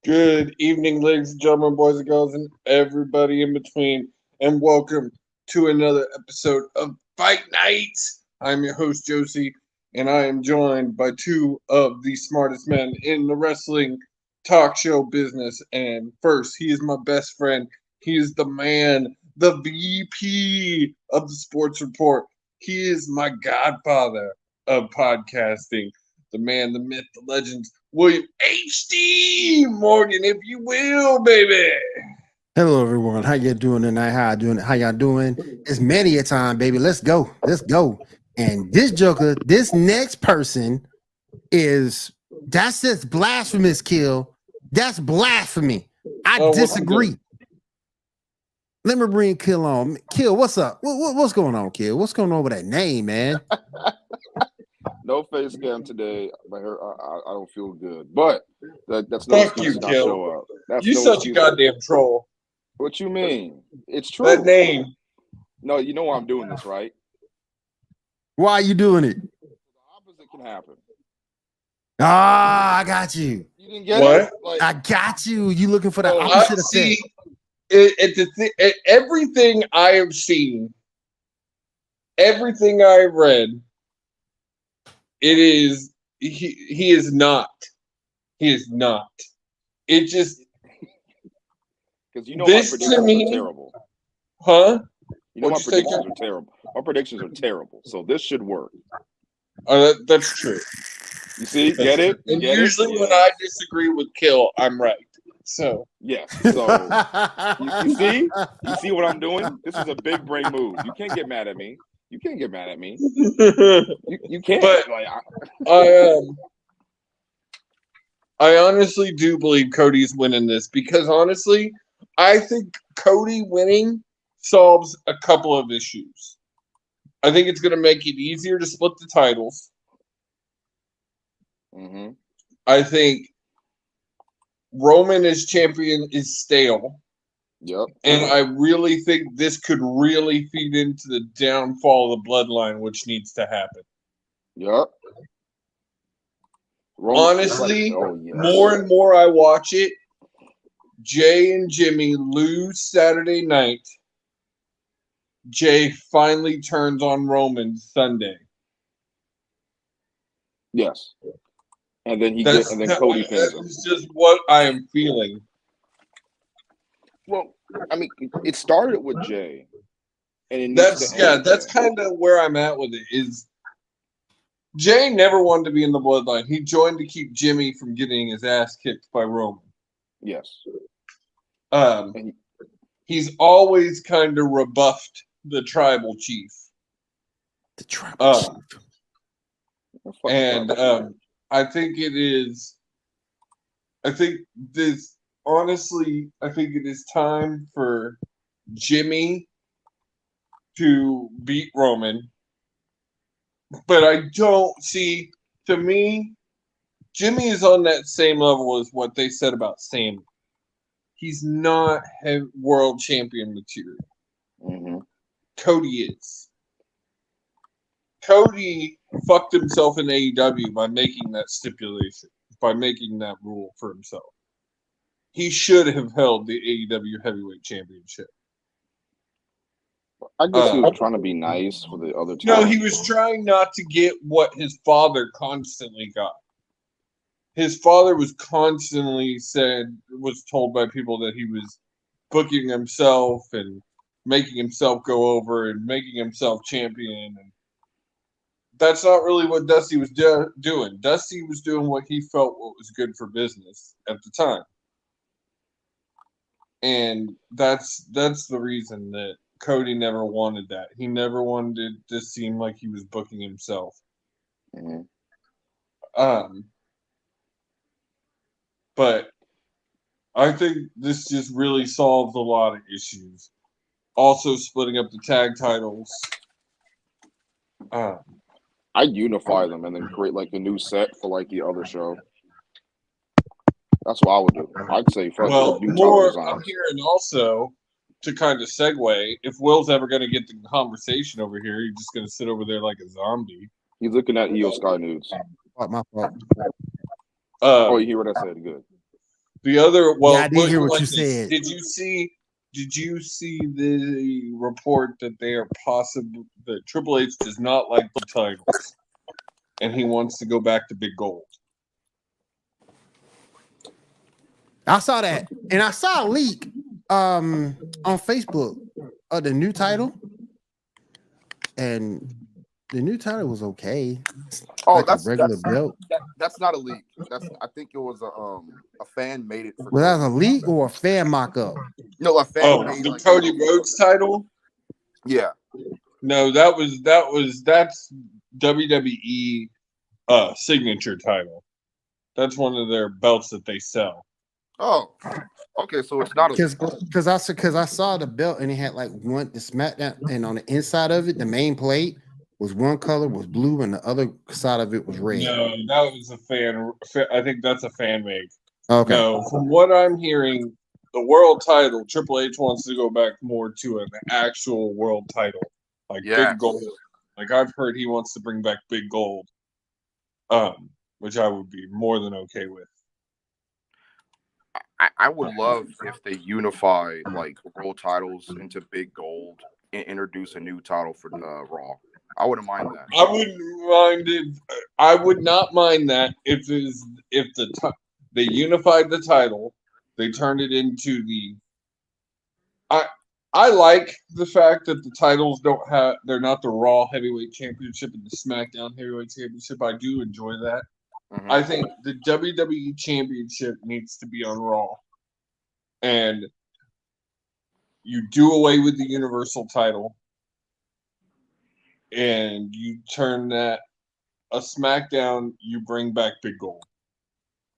Good evening, ladies and gentlemen, boys and girls, and everybody in between, and welcome to another episode of Fight Night. I'm your host, Josie, and I am joined by two of the smartest men in the wrestling talk show business. And first, he is my best friend. He is the man, the VP of the Sports Report. He is my godfather of podcasting, the man, the myth, the legend, William H.D. Morgan, if you will, baby. Hello, everyone. How you doing tonight? How y'all doing? It's many a time, baby. Let's go. Let's go. And this Joker, this next person that's just blasphemous, Kill. That's blasphemy. I disagree. Let me bring Kill on. Kill, what's up? What's going on, Kill? What's going on with that name, man? No face cam today. I don't feel good, but that's no Fuck excuse you, to not Kill. show up. That's You no such a excuse. goddamn troll. What you mean? It's true. That name. No, you know why I'm doing this, right? Why are you doing it? The opposite can happen. Ah, I got you. You didn't get What? it? Like, I got you. You looking for the Oh, opposite See, effect. everything I have seen, everything I've read, it is he is not. He is not. It just because you know This my to predictions me- are terrible. huh? You know my What'd you say, predictions Ken? are terrible. My predictions are terrible. So this should work. That's true. You see? Get it? And Get usually it? when Yes. I disagree with Kill, I'm right. So Yes. So you see? You see what I'm doing? This is a big brain move. You can't get mad at me. You can't get mad at me. You can't. But- Like, I honestly do believe Cody's winning this because honestly, I think Cody winning solves a couple of issues. I think it's going to make it easier to split the titles. mm-hmm. I think Roman as champion is stale. Yep. And I really think this could really feed into the downfall of the bloodline, which needs to happen. Yep. Honestly, yes. more and more I watch it, Jay and Jimmy lose Saturday night. Jay finally turns on Roman Sunday. Yes. And then Cody pins him. That's just what I am feeling. Well, I mean, it started with Jay, and it needs That's to end that's there. kind of where I'm at with it. Is Jay never wanted to be in the bloodline. He joined to keep Jimmy from getting his ass kicked by Roman. Yes. He's always kind of rebuffed the tribal chief. The tribal chief. And I think it is. I think this. Honestly, I think it is time for Jimmy to beat Roman. But I don't see. To me, Jimmy is on that same level as what they said about Sammy. He's not world champion material. Mm-hmm. Cody is. Cody fucked himself in AEW by making that stipulation, by making that rule for himself. He should have held the AEW Heavyweight Championship. I guess he was trying to be nice for the other two. No, he was trying not to get what his father constantly got. His father was constantly was told by people that he was booking himself and making himself go over and making himself champion. And that's not really what Dusty was doing. Dusty was doing what he felt what was good for business at the time. And that's the reason that Cody never wanted that. He never wanted it to seem like he was booking himself. Mm-hmm. But I think this just really solves a lot of issues. Also splitting up the tag titles. I'd unify them and then create like a new set for like the other show. That's what I would do. I'd say fuck Well, new more title I'm designs. hearing also to kind of segue, if Will's ever going to get the conversation over here, he's just going to sit over there like a zombie. He's looking at EO Sky Nudes. My fault. Oh, you hear what I said? Good. The other, well, I did hear what you said. Did you see? Did you see the report that they are possible that Triple H does not like the titles, and he wants to go back to Big Gold? I saw that, and I saw a leak on Facebook of the new title, and the new title was okay. Oh, Like a regular belt. That's not a leak. I think it was a fan made it. For Was that a leak or a fan mock-up? No, a fan made the like Cody Rhodes title. Yeah. No, that's WWE signature title. That's one of their belts that they sell. Oh, okay. So it's not a because I saw the belt and it had like one the SmackDown, and on the inside of it, the main plate was one color was blue and the other side of it was red. No, that was a fan. I think that's a fan make. Okay. No, from what I'm hearing, the world title, Triple H wants to go back more to an actual world title, like Big Gold. Like I've heard he wants to bring back Big Gold, which I would be more than okay with. I would love if they unify like world titles into Big Gold and introduce a new title for Raw. I wouldn't mind that. I wouldn't mind it. I would not mind that if they unified the title, they turned it into the. I like the fact that the titles they're not the Raw Heavyweight Championship and the SmackDown Heavyweight Championship. I do enjoy that. Mm-hmm. I think the WWE Championship needs to be on Raw, and you do away with the Universal title, and you turn that a SmackDown. You bring back Big Gold.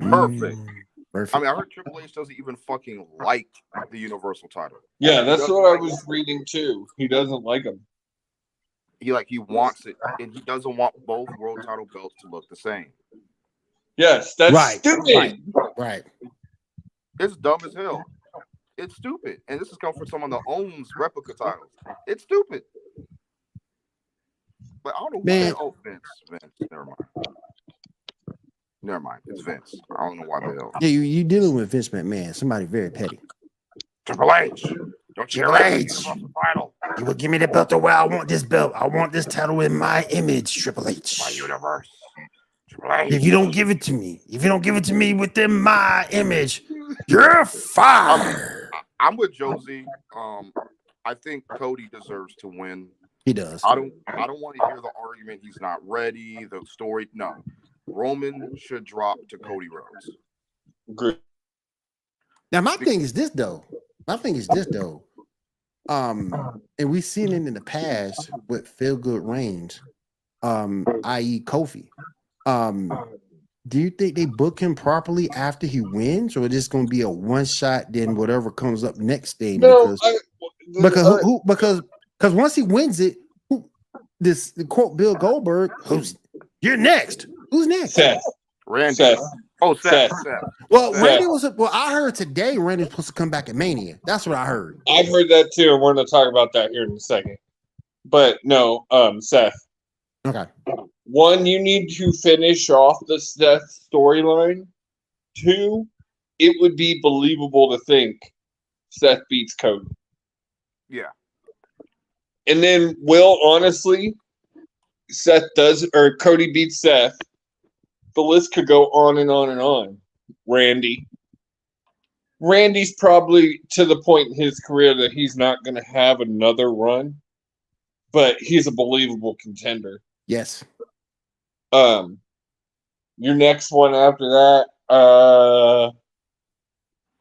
Perfect. I mean, I heard Triple H doesn't even fucking like the Universal title. Yeah, that's what I was reading too. He doesn't like them. He wants it, and he doesn't want both world title belts to look the same. Yes, that's stupid. Right. It's dumb as hell. It's stupid, and this is coming from someone that owns replica titles. It's stupid. But I don't know. Man. Oh, Vince. Never mind. It's Vince. I don't know why the hell. Yeah, you dealing with Vince McMahon, somebody very petty. Triple H. Don't you Triple H. You will give me the belt the way I want this belt. I want this title in my image, Triple H. My universe. Triple H. If you don't give it to me within my image, you're fired. I'm with Josie. I think Cody deserves to win. He does. I don't want to hear the argument he's not ready, the story. No. Roman should drop to Cody Rhodes. Good. Now my thing is this though. And we've seen it in the past with Feel Good Reigns, i.e. Kofi. Do you think they book him properly after he wins, or just going to be a one shot? Then whatever comes up next day, because once he wins it, the quote Bill Goldberg, you're next. Who's next? Seth. Randy. Seth. Oh, Seth. Well, Seth. Randy was. Well, I heard today Randy was supposed to come back at Mania. That's what I heard. I've heard that too, and we're going to talk about that here in a second. But no, Seth. Okay. One, you need to finish off the Seth storyline. Two, it would be believable to think Seth beats Cody. Yeah. And then, honestly, Cody beats Seth. The list could go on and on and on. Randy's probably to the point in his career that he's not going to have another run, but he's a believable contender. Yes. Your next one after that,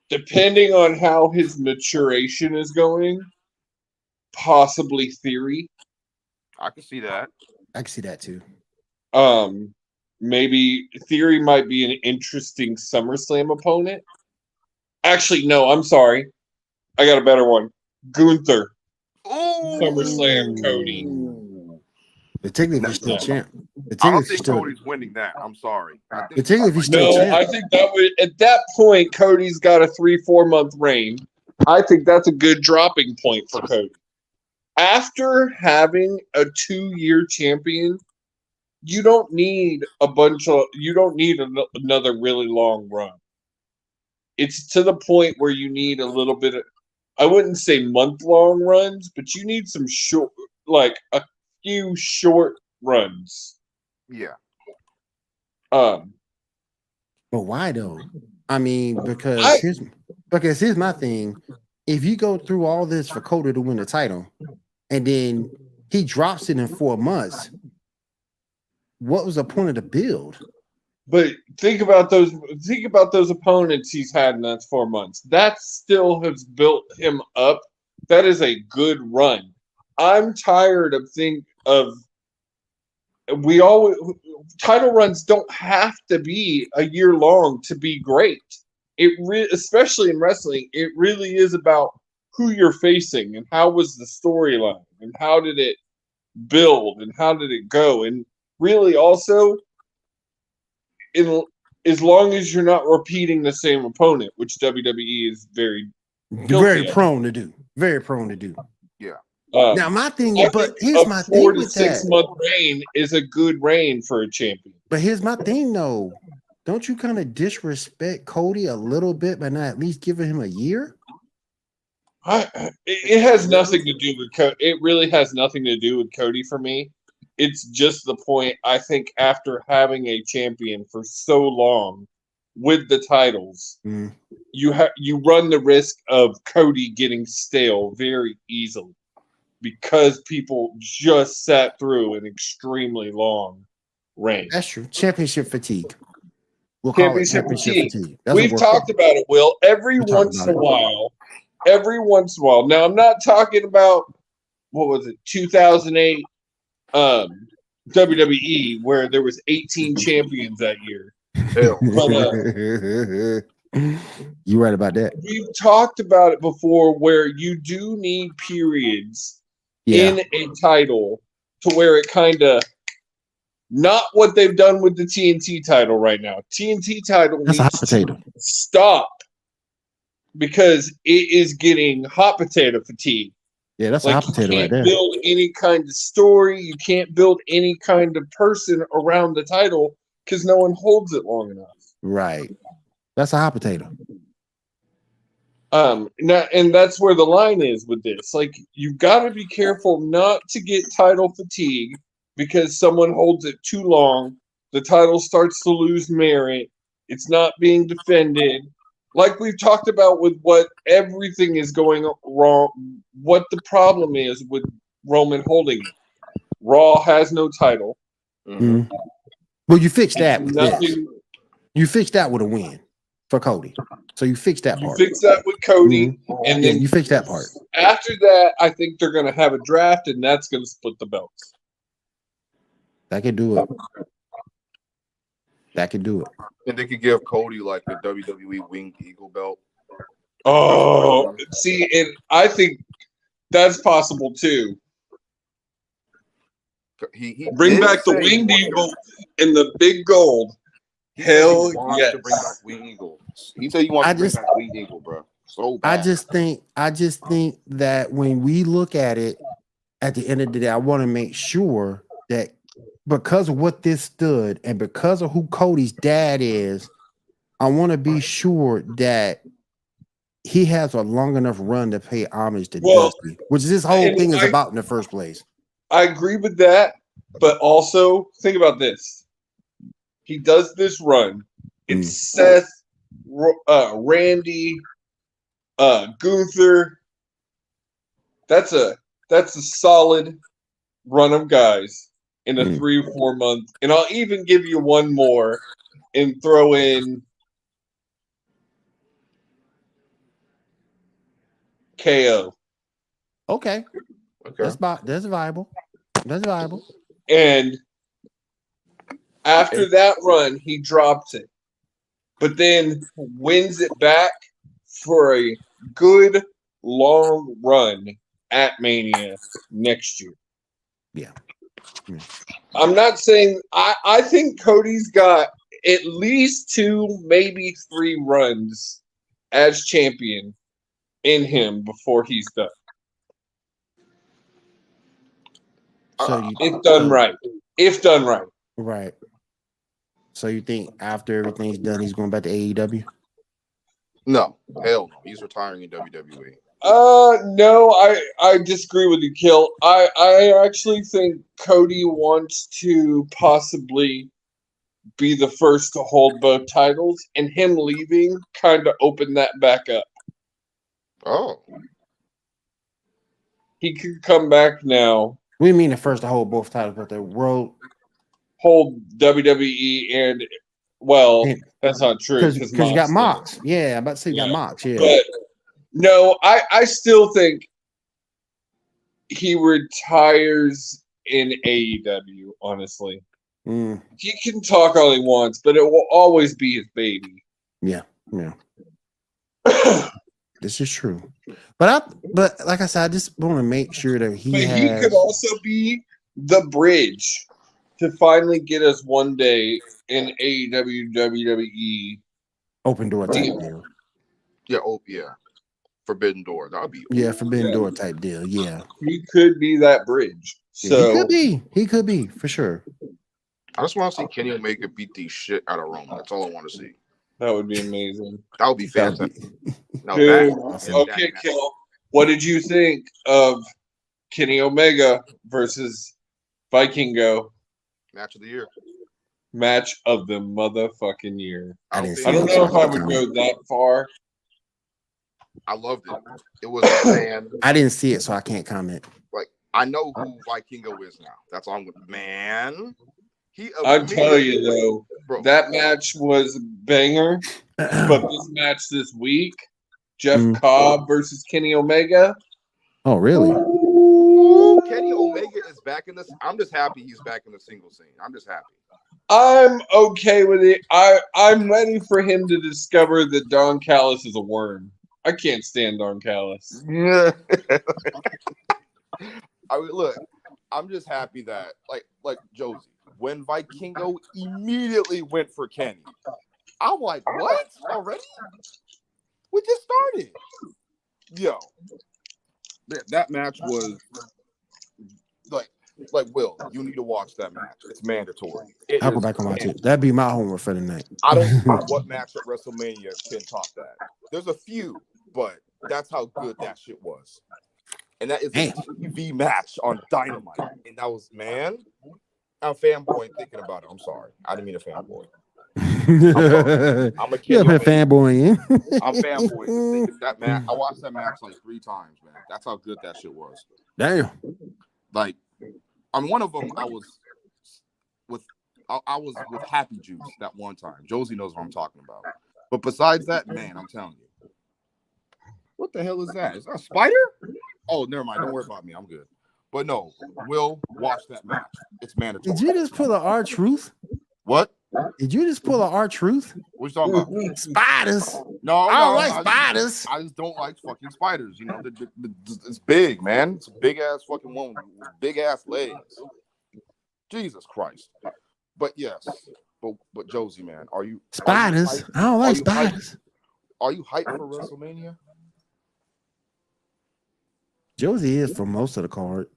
depending on how his maturation is going, possibly Theory. I can see that. I can see that too. Maybe Theory might be an interesting SummerSlam opponent. Actually, no, I'm sorry. I got a better one. Gunther. Ooh. SummerSlam Cody. Particularly if he's still champ. I don't think Cody's winning that. I'm sorry. Particularly if he's still champ. I think that would, at that point, Cody's got a 3-4 month reign. I think that's a good dropping point for Cody. After having a 2-year champion, you don't need another really long run. it's to the point where you need a little bit of, I wouldn't say month-long runs, but you need some short, like a few short runs. Yeah. But why though? I mean, because here's my thing. If you go through all this for Cody to win the title, and then he drops it in 4 months, what was the point of the build? But think about those opponents he's had in that 4 months. That still has built him up. That is a good run. I'm tired of title runs don't have to be a year long to be great. Especially in wrestling, it really is about who you're facing and how was the storyline and how did it build and how did it go, and really also as long as you're not repeating the same opponent, which WWE is very prone to do. Very prone to do. Yeah. Now my thing is, but here's my thing with that. 4 to 6 month reign is a good reign for a champion. But here's my thing though. Don't you kind of disrespect Cody a little bit by not at least giving him a year? It has nothing to do with Cody. It really has nothing to do with Cody for me. It's just the point, I think, after having a champion for so long with the titles, you run the risk of Cody getting stale very easily because people just sat through an extremely long reign. That's true. Championship fatigue. We'll call it championship fatigue. We've talked about it, Will. Every once in a while. Now, I'm not talking about, what was it, 2008 WWE, where there was 18 champions that year. You're right about that. We've talked about it before, where you do need periods in a title to where it kind of, not what they've done with the TNT title right now. TNT title needs to stop because it is getting hot potato fatigue. Yeah, that's a hot potato right there. You can't build any kind of story. You can't build any kind of person around the title because no one holds it long enough. Right. That's a hot potato. And that's where the line is with this. Like, you've got to be careful not to get title fatigue because someone holds it too long. The title starts to lose merit. It's not being defended. Like we've talked about with what everything is going wrong, what the problem is with Roman holding it. Raw has no title. Mm-hmm. Well, you fixed that with this. You fixed that with a win for Cody. So you fixed that part. You fixed that with Cody, and then you fixed that part. After that, I think they're going to have a draft, and that's going to split the belts. That could do it. That could do it. And they could give Cody like the WWE Winged Eagle belt. Oh, see, and I think that's possible too. He bring back the Winged Eagle and the big gold. Hell yes. To bring back Winged Eagle. He said he wants to bring back Winged Eagle, bro. So bad. I just think that when we look at it, at the end of the day, I want to make sure that because of what this stood and because of who Cody's dad is, I want to be sure that he has a long enough run to pay homage to Dusty, which this whole thing is about in the first place. I agree with that, but also think about this. He does this run. It's Seth, Randy, Gunther. That's a solid run of guys in a 3 or 4 month. And I'll even give you one more and throw in KO. Okay. That's viable. That's viable. And after that run, he drops it, but then wins it back for a good long run at Mania next year. Yeah. I'm not saying I think Cody's got at least 2, maybe 3 runs as champion in him before he's done. So if done right. If done right. Right. So you think after everything's done, he's going back to AEW? No, hell no. He's retiring in WWE. No, I disagree with you, Kill. I actually think Cody wants to possibly be the first to hold both titles, and him leaving kind of opened that back up. Oh, He could come back now, We mean the first to hold both titles, but the world hold WWE, and well, And- that's not true because you got Mox. Yeah, I'm about to say you got Yeah. Mox. Yeah. But no, I still think he retires in AEW. Honestly, Mm, he can talk all he wants, but it will always be his baby. yeah. This is true. But like I said, I just want to make sure that But he he has could also be the bridge to finally get us one day in AEW, WWE. open door type Yeah. deal. yeah. Oh, yeah. Forbidden Door. That'd be. Yeah, forbidden Yeah. door type deal. Yeah. He could be that bridge. Yeah, So he could be for sure. I just want to see Kenny Omega beat the shit out of Roman. That's all I want to see. that would be amazing. That would be That'd fantastic. be- Now Dude, that- okay, that- Kill. What did you think of Kenny Omega versus Vikingo match of the year. match of the motherfucking year? I didn't I see don't it. know if I would go that far. I loved it. It was man. I didn't see it, so I can't comment. Like I know who Vikingo is now. That's all I'm with. Man, I tell you though, bro. that match was a banger. But this match this week, Jeff Mm. Cobb versus Kenny Omega. Oh, really? Ooh, Kenny Omega is back in this. I'm just happy he's back in the single scene. I'm just happy. I'm okay with it. I'm ready for him to discover that Don Callis is a worm. I can't stand Don Callis. Yeah. I mean, look, I'm just happy that like Josie, when Vikingo immediately went for Kenny, I'm like, what? Already? We just started. Yo. That match was like Will, you need to watch that match. It's mandatory. I'll go back and watch it. That'd be my homework for the night. I don't know what match at WrestleMania can top that. There's a few, but that's how good that shit was. And that is a TV match on Dynamite. And that was, man, I'm fanboy thinking about it. I'm sorry. I didn't mean a fanboy. I'm a You're kid. a fanboy. I'm fanboy thinking that match. I watched that match like 3 times, man. That's how good that shit was. Damn. Like, on one of them, I was with Happy Juice that one time. Josie knows what I'm talking about. But besides that, man, I'm telling you. What the hell is that? Is that a spider? Oh, never mind. Don't worry about me. I'm good. But no, we'll watch that match. It's mandatory. Did you just pull an R-Truth? What? Did you just pull an R-Truth? What you talking about? Spiders. No, I don't no, like spiders. I just don't like fucking spiders. You know, it's big, man. It's a big ass fucking woman with big ass legs. Jesus Christ. But yes, but Josie, man, are you Spiders? I don't like you spiders. Are you hyped for WrestleMania? Josie is for most of the card.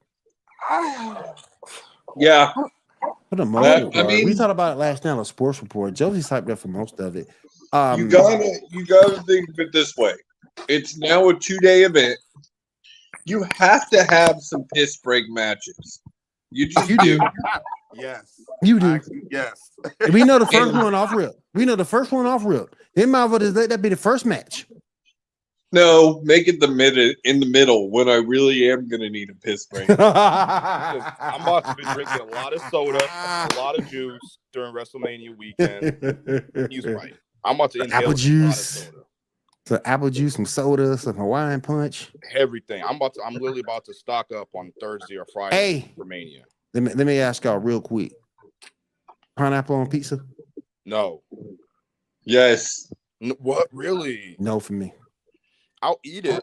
Yeah, For the most of the I card. mean- We talked about it last night on a sports report. Josie's hyped up for most of it. you gotta think of it this way. It's now a 2-day event. You have to have some piss break matches. You just You do. Yes. You do. Actually, yes. We know the first one off rip. They might as well just let that be the first match. No, make it in the middle when I really am gonna need a piss break. I'm about to be drinking a lot of soda, a lot of juice during WrestleMania weekend. He's right. I'm about to inhale Apple a lot of juice. soda. So apple juice, some soda, some Hawaiian punch. Everything. I'm literally about to stock up on Thursday or Friday Hey. for Mania. Let me ask y'all real quick. Pineapple on pizza? No. Yes. What? Really? No for me. I'll eat it,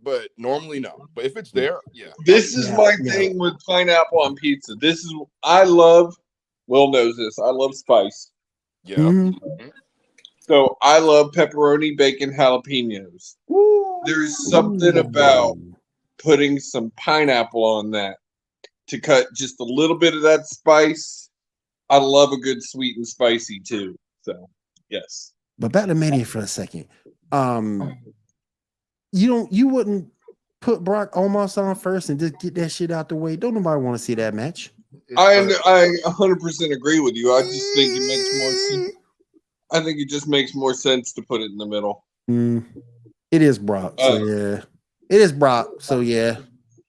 but normally no. But if it's there, yeah. This is my thing with pineapple on pizza. Will knows this. I love spice. Yeah. Mhm. So I love pepperoni, bacon, jalapenos. There's something about putting some pineapple on that to cut just a little bit of that spice. I love a good sweet and spicy too. So, yes. But back to Mania for a second. You wouldn't put Brock almost on first and just get that shit out the way. Don't nobody want to see that match. I 100% agree with you. I just think it makes more sense. I think it just makes more sense to put it in the middle. It is Brock, so yeah. It is Brock, so yeah.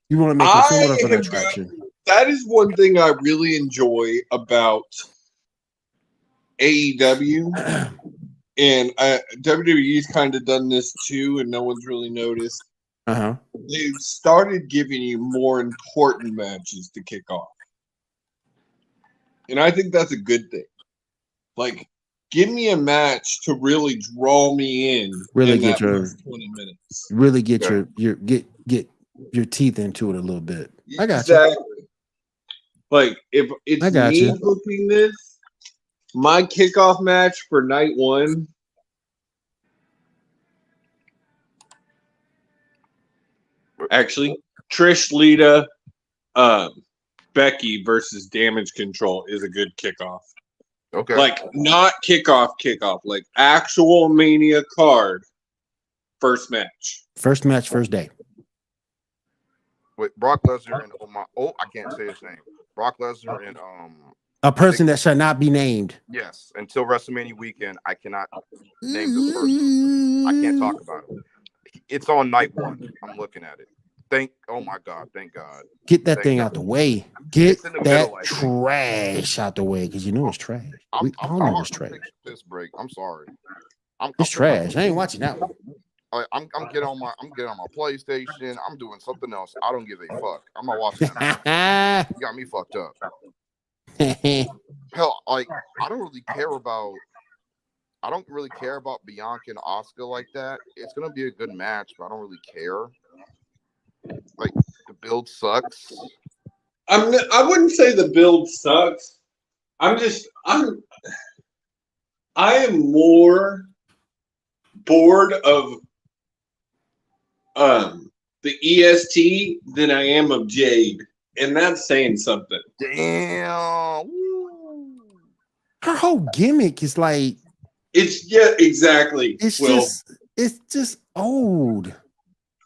You want to make it somewhat of an attraction. That is one thing I really enjoy about AEW, and WWE's kind of done this too, and no one's really noticed. They've started giving you more important matches to kick off, and I think that's a good thing. Like, give me a match to really draw me in. Really in get that your first 20 minutes. Really get get your teeth into it a little bit. I got exactly. you. Like, if it's me booking this, my kickoff match for night one. Actually, Trish, Lita, Becky versus Damage Control is a good kickoff. Okay. Like, not kickoff, like actual Mania card. First match, first day. With Brock Lesnar and I can't say his name. Brock Lesnar and a person that shall not be named. Yes, until WrestleMania weekend, I cannot name this person. I can't talk about it. It's on night one. I'm looking at it. Oh my God, thank God. Get that thing out the way. Get that trash out the way, because you know it's trash. We all know it's trash. This break. I'm sorry. It's trash. I ain't watching that one. I'm getting on my PlayStation. I'm doing something else. I don't give a fuck. I'm not watching that. You got me fucked up. Hell, like I don't really care about Bianca and Asuka like that. It's gonna be a good match, but I don't really care. Like the build sucks. I wouldn't say the build sucks. I am more bored of the EST than I am of Jade, and that's saying something. Damn. Her whole gimmick is like exactly. It's just old.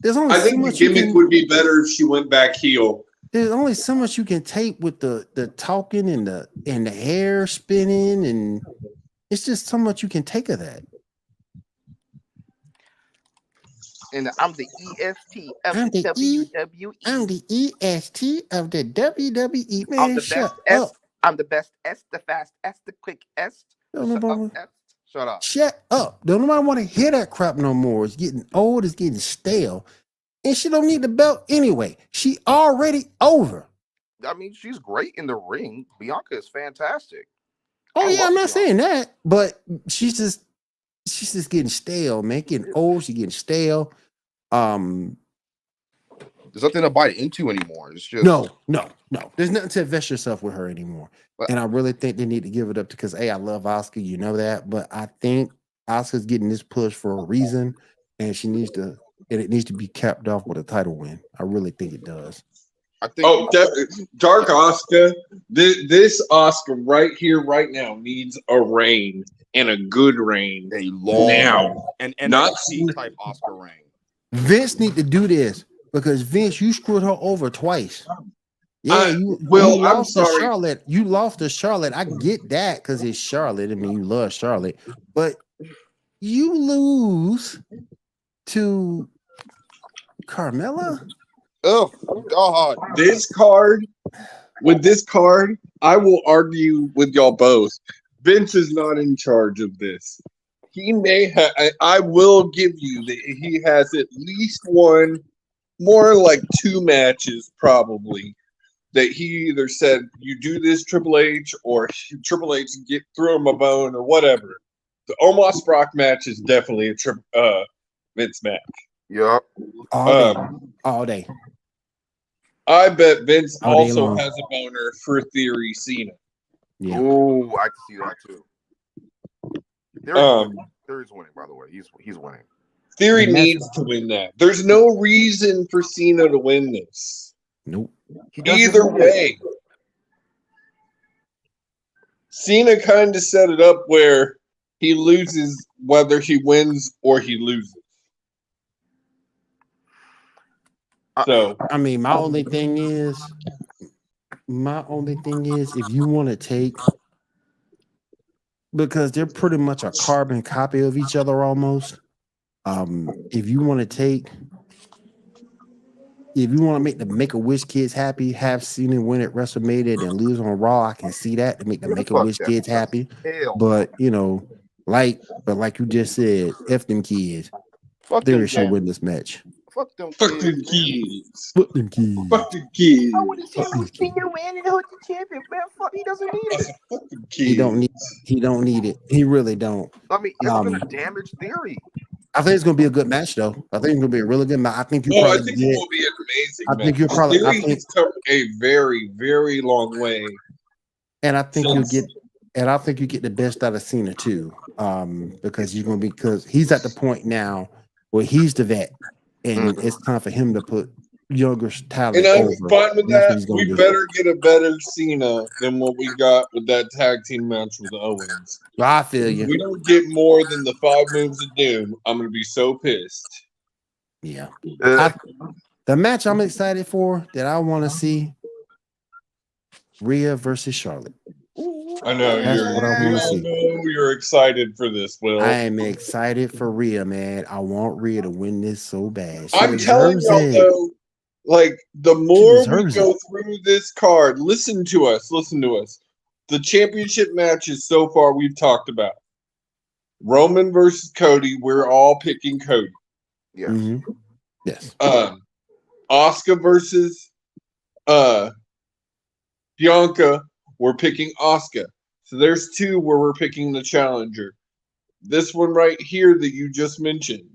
There's only I think the gimmick would be better if she went back heel. There's only so much you can take with the talking and the hair spinning, and it's just so much you can take of that. And I'm the EST of the WWE. I'm the EST of the WWE. Man, I'm the best S. I'm the best S, the fast S, the quick S. Shut up. Shut up. Don't nobody want to hear that crap no more. It's getting old. It's getting stale. And she don't need the belt anyway. She already over. I mean, she's great in the ring. Bianca is fantastic. Oh, yeah, I'm not saying that. But she's just getting stale, man. Getting old. She's getting stale. There's nothing to bite into anymore. It's just no. There's nothing to invest yourself with her anymore. And I really think they need to give it up because I love Asuka, you know that. But I think Asuka's getting this push for a reason, and it needs to be capped off with a title win. I really think it does. I think. Dark Asuka. This Asuka right here, right now, needs a reign and a good reign. A long now, and not NXT type Asuka reign. Vince need to do this because Vince, you screwed her over twice. Yeah, you lost to Charlotte. You lost to Charlotte. I get that because it's Charlotte. I mean, you love Charlotte, but you lose to Carmella. Oh God! With this card, I will argue with y'all both. Vince is not in charge of this. He may have. I will give you that he has at least one, more like two matches probably. That he either said, you do this, Triple H, or Triple H throw him a bone or whatever. The Omos Brock match is definitely a Vince match. Yep. All day. I bet Vince also has a boner for Theory Cena. Yeah. Oh, I can see that too. Theory's winning, by the way. He's winning. Theory needs to win that. There's no reason for Cena to win this. Nope. Either way, Cena kind of set it up where he loses whether he wins or he loses. So I mean, my only thing is, if you want to take, because they're pretty much a carbon copy of each other almost. If you want to take, if you want to make the Make-A-Wish kids happy, have Cena win at WrestleMania and lose on Raw, I can see that to make the Make-A-Wish that. kids happy. Hell, But like you just said, F them kids. fuck Theory them should kids. win this match. Fuck them fuck kids. them Man. kids. Fuck them kids. Fuck them kids. I want to see Cena win and hold the champion, man. Fuck, he doesn't need I it. said, fuck them kids. He don't need it. He really don't. I mean, it's gonna damage Theory. I think it's gonna be a good match though. I think it's gonna be a really good match. I think you I probably think get. it will be an amazing I match. think you'll probably. Theory has come a very, very long way. And I think since- you get the best out of Cena too. Because he's at the point now where he's the vet, and it's time for him to put younger talent And I'm over. fine with And that's what that. he's gonna We do. better get a better Cena than what we got with that tag team match with Owens. I feel you. If we don't get more than the 5 moves of doom, I'm gonna be so pissed. Yeah. The match I'm excited for that I want to see, Rhea versus Charlotte. I know That's what I wanna see. you're excited for this, Will. I am excited for Rhea, man. I want Rhea to win this so bad. She I'm telling deserves y'all it. though, like the more we deserves go through this card, listen to us. The championship matches so far we've talked about. Roman versus Cody, we're all picking Cody. Yeah. Mhm. Yes. Asuka versus Bianca, we're picking Asuka. So there's 2 where we're picking the challenger. This one right here that you just mentioned,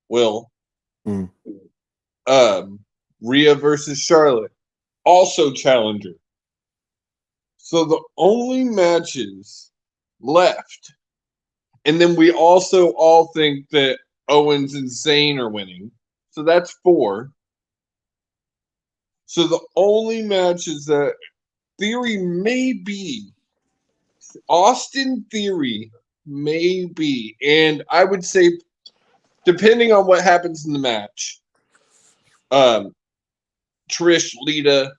Will. Rhea versus Charlotte, also challenger. So the only matches left, and then we also all think that Owens and Zayn are winning. So that's 4. So the only matches that Theory may be, Austin Theory may be, and I would say, depending on what happens in the match, Trish, Lita.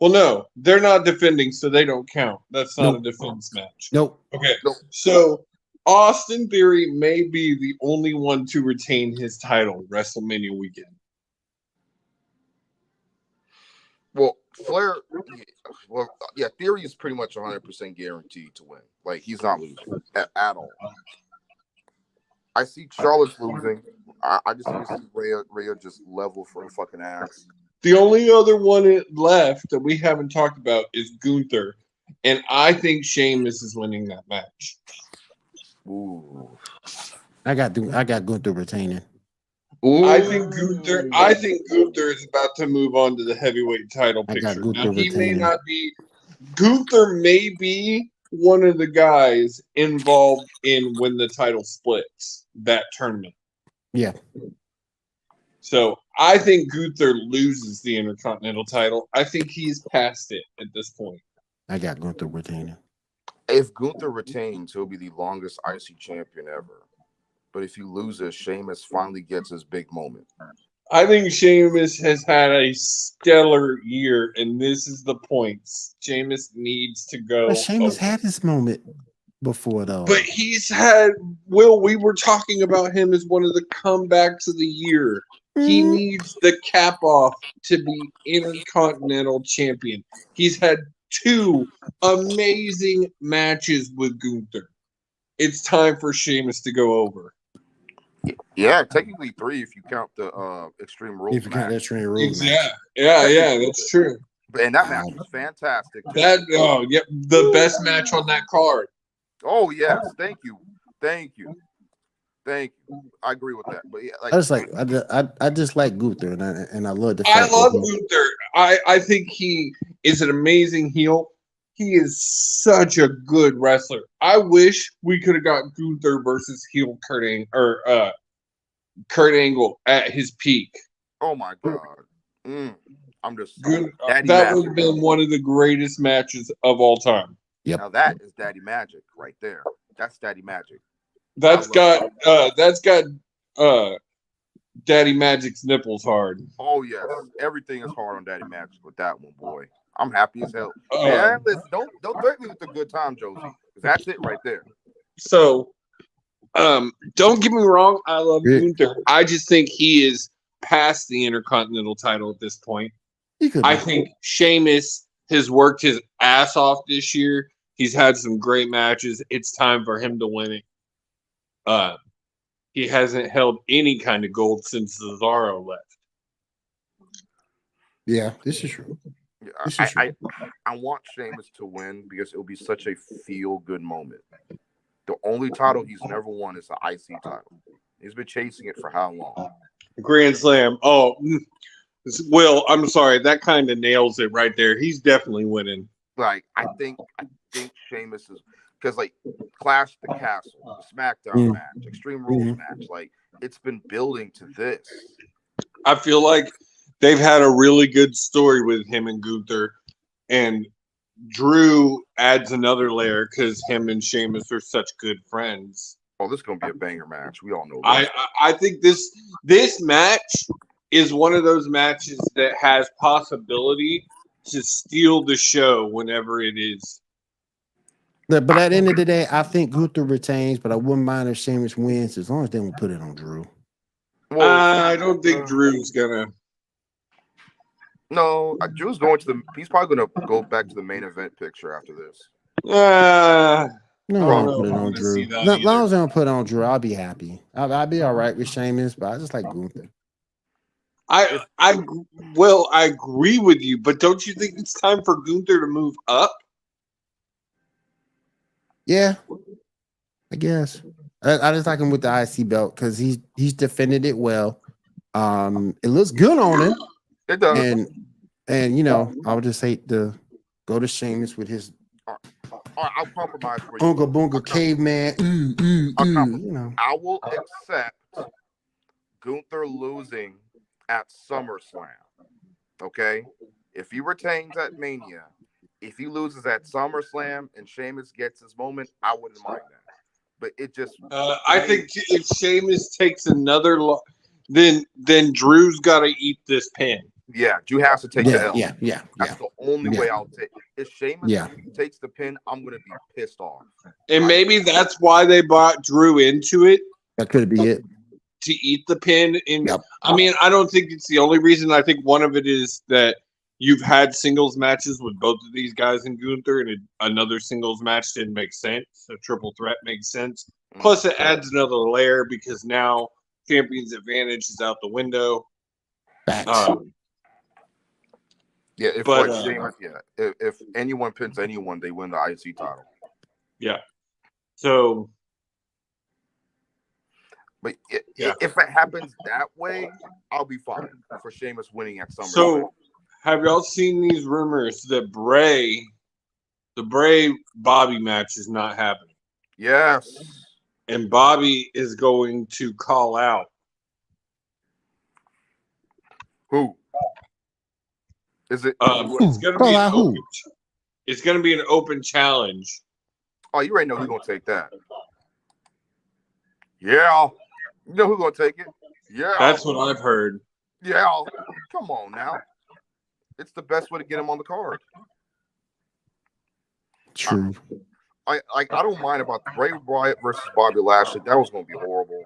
Well, no, they're not defending, so they don't count. That's not a defense match. Nope. Okay, so Austin Theory may be the only one to retain his title WrestleMania weekend. Well, Flair. Well, yeah, Theory is pretty much 100% guaranteed to win. Like he's not losing at all. I see Charlotte's losing. I just need to see Rhea just level for a fucking ass. The only other one left that we haven't talked about is Gunther, and I think Sheamus is winning that match. Ooh. I got Gunther retaining. Ooh. I think Gunther is about to move on to the heavyweight title picture. Now, he may not be. Gunther may be one of the guys involved in when the title splits that tournament. Yeah. So I think Gunther loses the Intercontinental title. I think he's past it at this point. I got Gunther retaining. If Gunther retains, he'll be the longest IC champion ever. But if he loses, Sheamus finally gets his big moment. I think Sheamus has had a stellar year, and this is the point. Sheamus needs to go. But Sheamus had his moment before, though. But he's had, Will, we were talking about him as one of the comebacks of the year. He needs the cap off to be Intercontinental Champion. He's had 2 amazing matches with Gunther. It's time for Sheamus to go over. Yeah, technically 3 if you count the Extreme Rules. If you count that Extreme Rules match. Yeah, that's true. And that match was fantastic. The best match on that card. Oh yes, thank you. I agree with that. But yeah, I just like Gunther, and I love the. I love Gunther. I think he is an amazing heel. He is such a good wrestler. I wish we could have got Gunther versus heel Kurt Angle at his peak. Oh my god. I'm just that would have been one of the greatest matches of all time. Yep. Now that is Daddy Magic right there. That's Daddy Magic. That's got Daddy Magic's nipples hard. Oh yes, everything is hard on Daddy Magic with that one, boy. I'm happy as hell. Man, listen, don't threaten me with a good time, Josie. That's it right there. So, don't get me wrong. I love Gunther. I just think he is past the Intercontinental title at this point. I think Sheamus has worked his ass off this year. He's had some great matches. It's time for him to win it. He hasn't held any kind of gold since Cesaro left. Yeah, this is true. I want Sheamus to win because it will be such a feel-good moment. The only title he's never won is the IC title. He's been chasing it for how long? Grand Slam. Oh, Will, I'm sorry. That kind of nails it right there. He's definitely winning. Like, I think Sheamus is because like Clash at the Castle, the SmackDown match, Extreme Rules match, like it's been building to this. I feel like they've had a really good story with him and Gunther, and Drew adds another layer because him and Sheamus are such good friends. Oh, this is gonna be a banger match. We all know that. I think this match is one of those matches that has possibility to steal the show whenever it is. But at the end of the day, I think Gunther retains, but I wouldn't mind if Sheamus wins as long as they don't put it on Drew. Well, I don't think Drew's gonna. No, Drew's going to the. He's probably gonna go back to the main event picture after this. No, I don't put it I on wanna see Drew. that As long either. as they don't put it on Drew, I'll be happy. I'll be all right with Sheamus, but I just like Gunther. I agree with you, but don't you think it's time for Gunther to move up? Yeah, I guess. I just like him with the IC belt because he's defended it well. It looks good on him. It does. And you know, I would just hate to go to Sheamus with his All right, I'll compromise for you. boonga boonga caveman. You know, I will accept Gunther losing at SummerSlam. Okay, if he retains at Mania, if he loses at SummerSlam and Sheamus gets his moment, I wouldn't mind that. But it just I think if Sheamus takes another then Drew's got to eat this pin. yeah, Drew has to take the L. yeah. That's the only way I'll take. If Sheamus takes the pin, I'm gonna be pissed off. And maybe that's why they brought Drew into it. That could be it. To eat the pin. And I mean, I don't think it's the only reason. I think one of it is that you've had singles matches with both of these guys in Gunther, and another singles match didn't make sense. A triple threat makes sense. Plus, it adds another layer because now Champion's Advantage is out the window. Yeah, if anyone pins anyone, they win the IC title. Yeah. So, but if it happens that way, I'll be fine for Sheamus winning at SummerSlam. So, have y'all seen these rumors that the Bray Bobby match is not happening? Yes. And Bobby is going to call out. Who? Is it? It's going to be an open. It's going to be an open challenge. Oh, you already know who's going to take that. Yeah. You know who's going to take it? Yeah. That's what I've heard. Yeah. Come on now. It's the best way to get him on the card. True. I don't mind about Bray Wyatt versus Bobby Lashley. That was going to be horrible.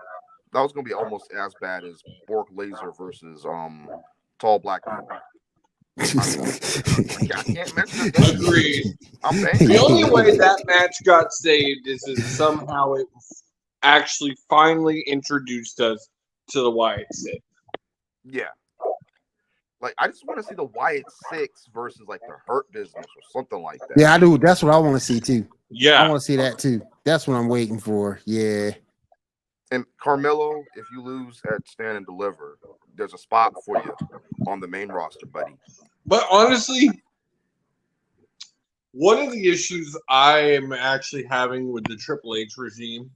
That was going to be almost as bad as Bork Laser versus Tall Black Man. I can't mention it. Agreed. I'm the only way that match got saved is that somehow it actually finally introduced us to the Wyatt Six. Yeah. Like, I just want to see the Wyatt Six versus like the Hurt Business or something like that. Yeah, I do. That's what I want to see too. Yeah. I want to see that too. That's what I'm waiting for. Yeah. And Carmelo, if you lose at Stand and Deliver, there's a spot for you on the main roster, buddy. But honestly, one of the issues I am actually having with the Triple H regime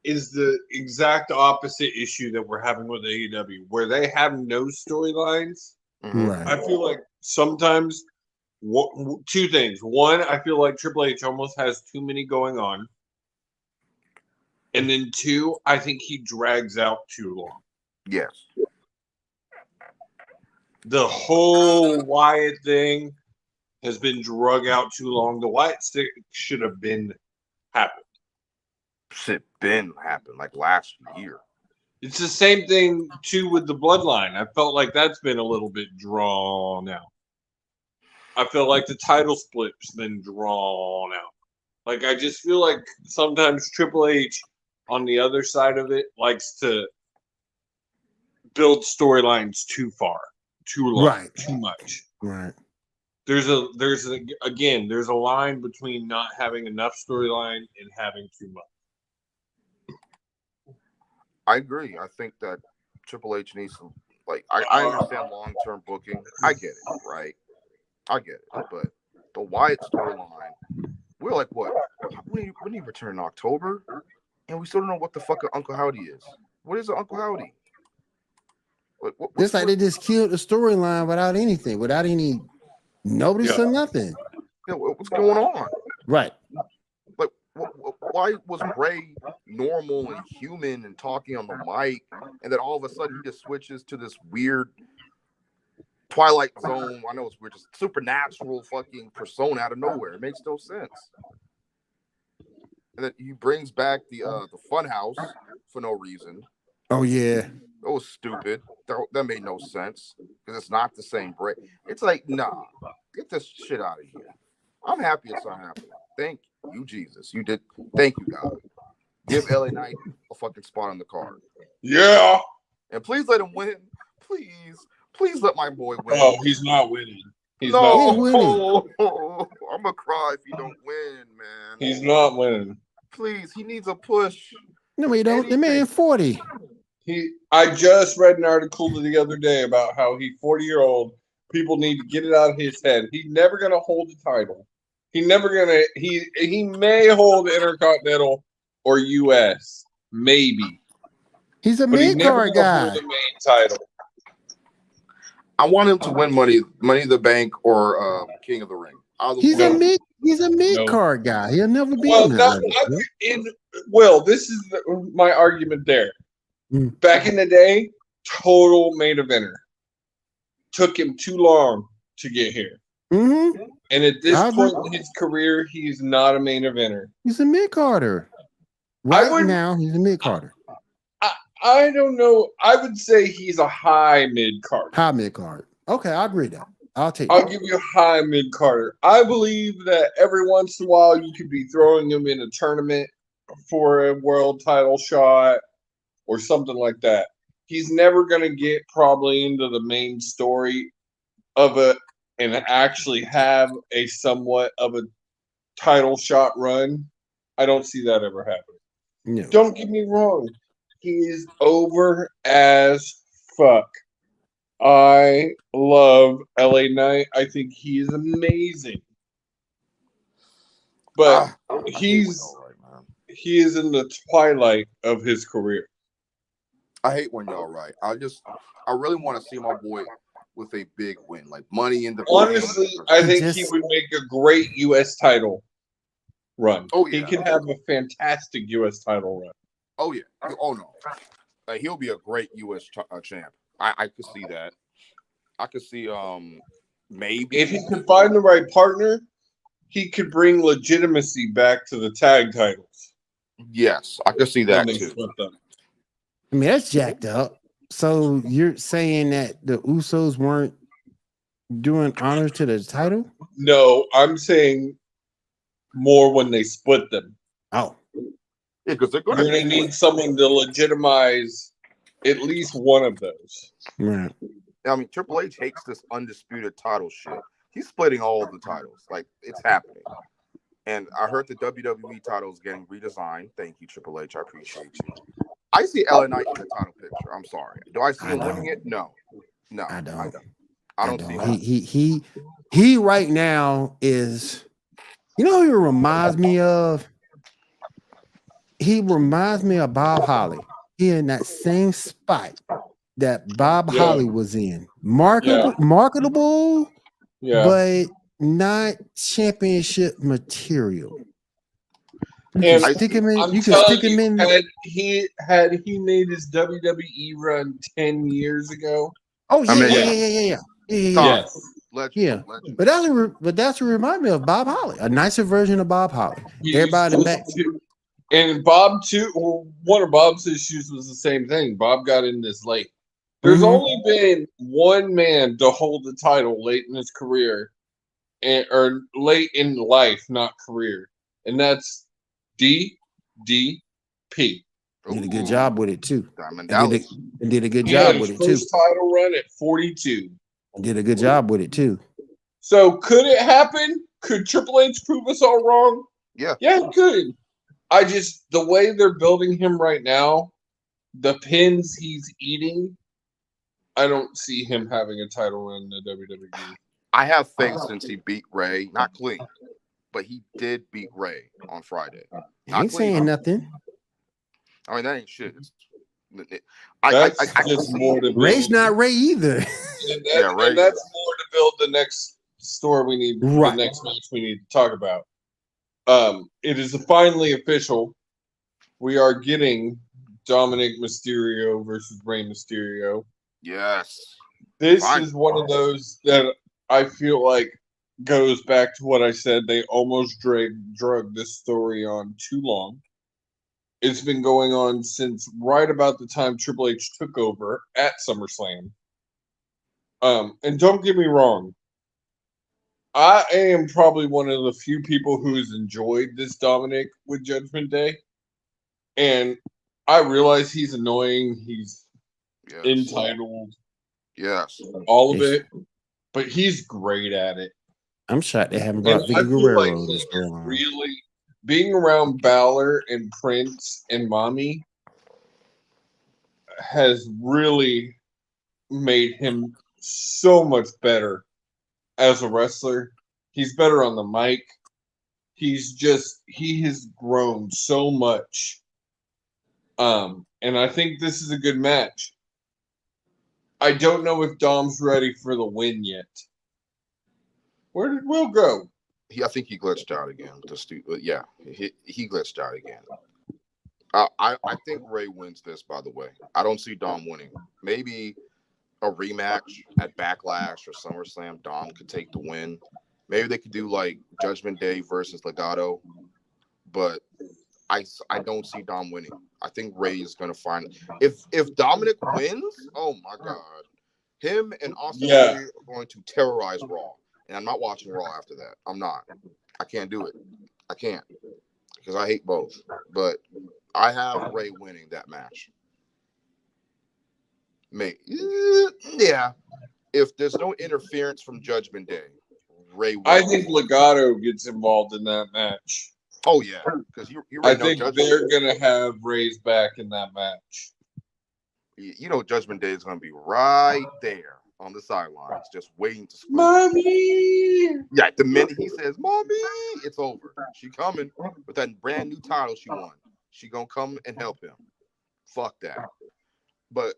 is the exact opposite issue that we're having with AEW, where they have no storylines. Right. I feel like sometimes two things. One, I feel like Triple H almost has too many going on. And then 2, I think he drags out too long. Yes. The whole Wyatt thing has been drug out too long. The Wyatt stick should have been happened. Shit been happened like last year. It's the same thing too with the bloodline. I felt like that's been a little bit drawn out. I feel like the title split's been drawn out. Like I just feel like sometimes Triple H on the other side of it likes to build storylines too far, too long, Right. too much. Right. There's a line between not having enough storyline and having too much. I agree. I think that Triple H needs some, like, I understand long-term booking. I get it, right? I get it. But the Wyatt storyline, we're like, what? When he return in October? And we still don't know what the fuck Uncle Howdy is. What is an Uncle Howdy? It's like they just killed the storyline without anything, without any notice or nothing. Yeah, what's going on? Right. Like, why was Bray normal and human and talking on the mic, and then all of a sudden he just switches to this weird Twilight Zone? I know it's weird, just supernatural fucking persona out of nowhere. It makes no sense. And then he brings back the Funhouse for no reason. Oh yeah. That was stupid. That made no sense because it's not the same Bray. It's like, nah, get this shit out of here. I'm happy it's not happening. Thank you, Jesus. You did. Thank you, God. Give LA Knight a fucking spot on the card. Yeah. And please let him win. Please let my boy win. Oh, he's not winning. He's not winning. I'm gonna cry if he don't win, man. He's not winning. Please, he needs a push. No, he don't. The man 40. I just read an article the other day about how 40-year-old people need to get it out of his head. He's never gonna hold the title. He may hold Intercontinental or US, maybe. He's a But he's mid never card gonna guy. hold the main title. I want him to win Money in the Bank or King of the Ring. He's a mid card guy. He'll never be Well, in that. This is my argument there. Mm. Back in the day, total main eventer. Took him too long to get here. Mm-hmm. And at this point in his career, he's not a main eventer. He's a mid carder. Right now, he's a mid carder. I don't know. I would say he's a high mid card. High mid card. Okay, I agree with that. I'll give you a high mid carder. I believe that every once in a while you could be throwing him in a tournament for a world title shot or something like that. He's never going to get probably into the main story of it and actually have a somewhat of a title shot run. I don't see that ever happening. No. Don't get me wrong. He is over as fuck. I love LA Knight. I think he is amazing. But he is in the twilight of his career. I hate when y'all right. I really want to see my boy with a big win, like Money in the Bank. Honestly, I think he would make a great U.S. title run. Oh, yeah. He could have a fantastic U.S. title run. Oh, yeah. Oh, no. Like, he'll be a great U.S. champ. I could see that. I could see maybe. If he could find the right partner, he could bring legitimacy back to the tag titles. Yes, I could see that too. I mean, that's jacked up. So you're saying that the Usos weren't doing honors to the title? No, I'm saying more when they split them. Oh. Yeah, because you're going to need someone to legitimize at least one of those. Right. I mean, Triple H hates this undisputed title shit. He's splitting all of the titles. Like, it's happening. And I heard the WWE title is getting redesigned. Thank you, Triple H. I appreciate you. I see LA Knight in the title picture. I'm sorry. Do I see him winning it? No. I don't. I don't see him. He right now is, you know who he reminds me of? He reminds me of Bob Holly. He in that same spot that Bob Holly was in. Marketable, but not championship material. You And can stick him in. I'm You can telling stick him you, in. had he made his WWE run 10 years ago, Oh I yeah, mean, yeah, yeah, yeah, yeah, yeah, yeah, yeah, yeah. yes. Legend. Yeah. Legend. But that's what remind me of Bob Holly, a nicer version of Bob Holly. He Everybody was back. And Bob too. Well, one of Bob's issues was the same thing. Bob got in this late. There's Mhm. only been one man to hold the title late in his career, or late in life, not career, and that's DDP. Did a good Ooh, job with it too. Diamond And did, Dallas. and did a good He had job his with it too. first title run at 42. And did a good job with it too. So could it happen? Could Triple H prove us all wrong? Yeah. Yeah, it could. I just, the way they're building him right now, the pins he's eating, I don't see him having a title run in the WWE. I have faith since he beat Ray, not clean, but he did beat Ray on Friday. I Not ain't clean. saying nothing. I mean, that ain't shit. That's I can just see more to build. Ray's not Ray either. And that's more to build the next story we need, Right. the next match we need to talk about. It is finally official. We are getting Dominic Mysterio versus Rey Mysterio. Yes. This Fine. is one of those that I feel like goes back to what I said. They almost drug this story on too long. It's been going on since right about the time Triple H took over at SummerSlam. And don't get me wrong, I am probably one of the few people who's enjoyed this Dominic with Judgment Day. And I realize he's annoying, he's entitled, Yes. all of it, but he's great at it. I'm shocked they haven't And brought I Vicky feel Guerrero like this he has long. really, being around Balor and Prince and Mommy has really made him so much better as a wrestler. He's better on the mic. He has grown so much. And I think this is a good match. I don't know if Dom's ready for the win yet. Where did Will go? I think he glitched out again. He glitched out again. I think Ray wins this, by the way. I don't see Dom winning. Maybe a rematch at Backlash or SummerSlam. Dom could take the win. Maybe they could do like Judgment Day versus Legado. But I don't see Dom winning. I think Ray is going to find if Dominic wins, oh my God. Him and Austin Theory are going to terrorize Raw. And I'm not watching Raw after that. I'm not. I can't do it. I can't. Because I hate both. But I have Ray winning that match. Yeah. If there's no interference from Judgment Day, Ray wins. I think Legado gets involved in that match. Oh, yeah. Because I think they're going to have Ray's back in that match. You know Judgment Day is going to be right there on the sidelines, just waiting to squeeze. Mommy! Yeah, the minute he says, Mommy, it's over. She coming with that brand new title she won. She going to come and help him. Fuck that. But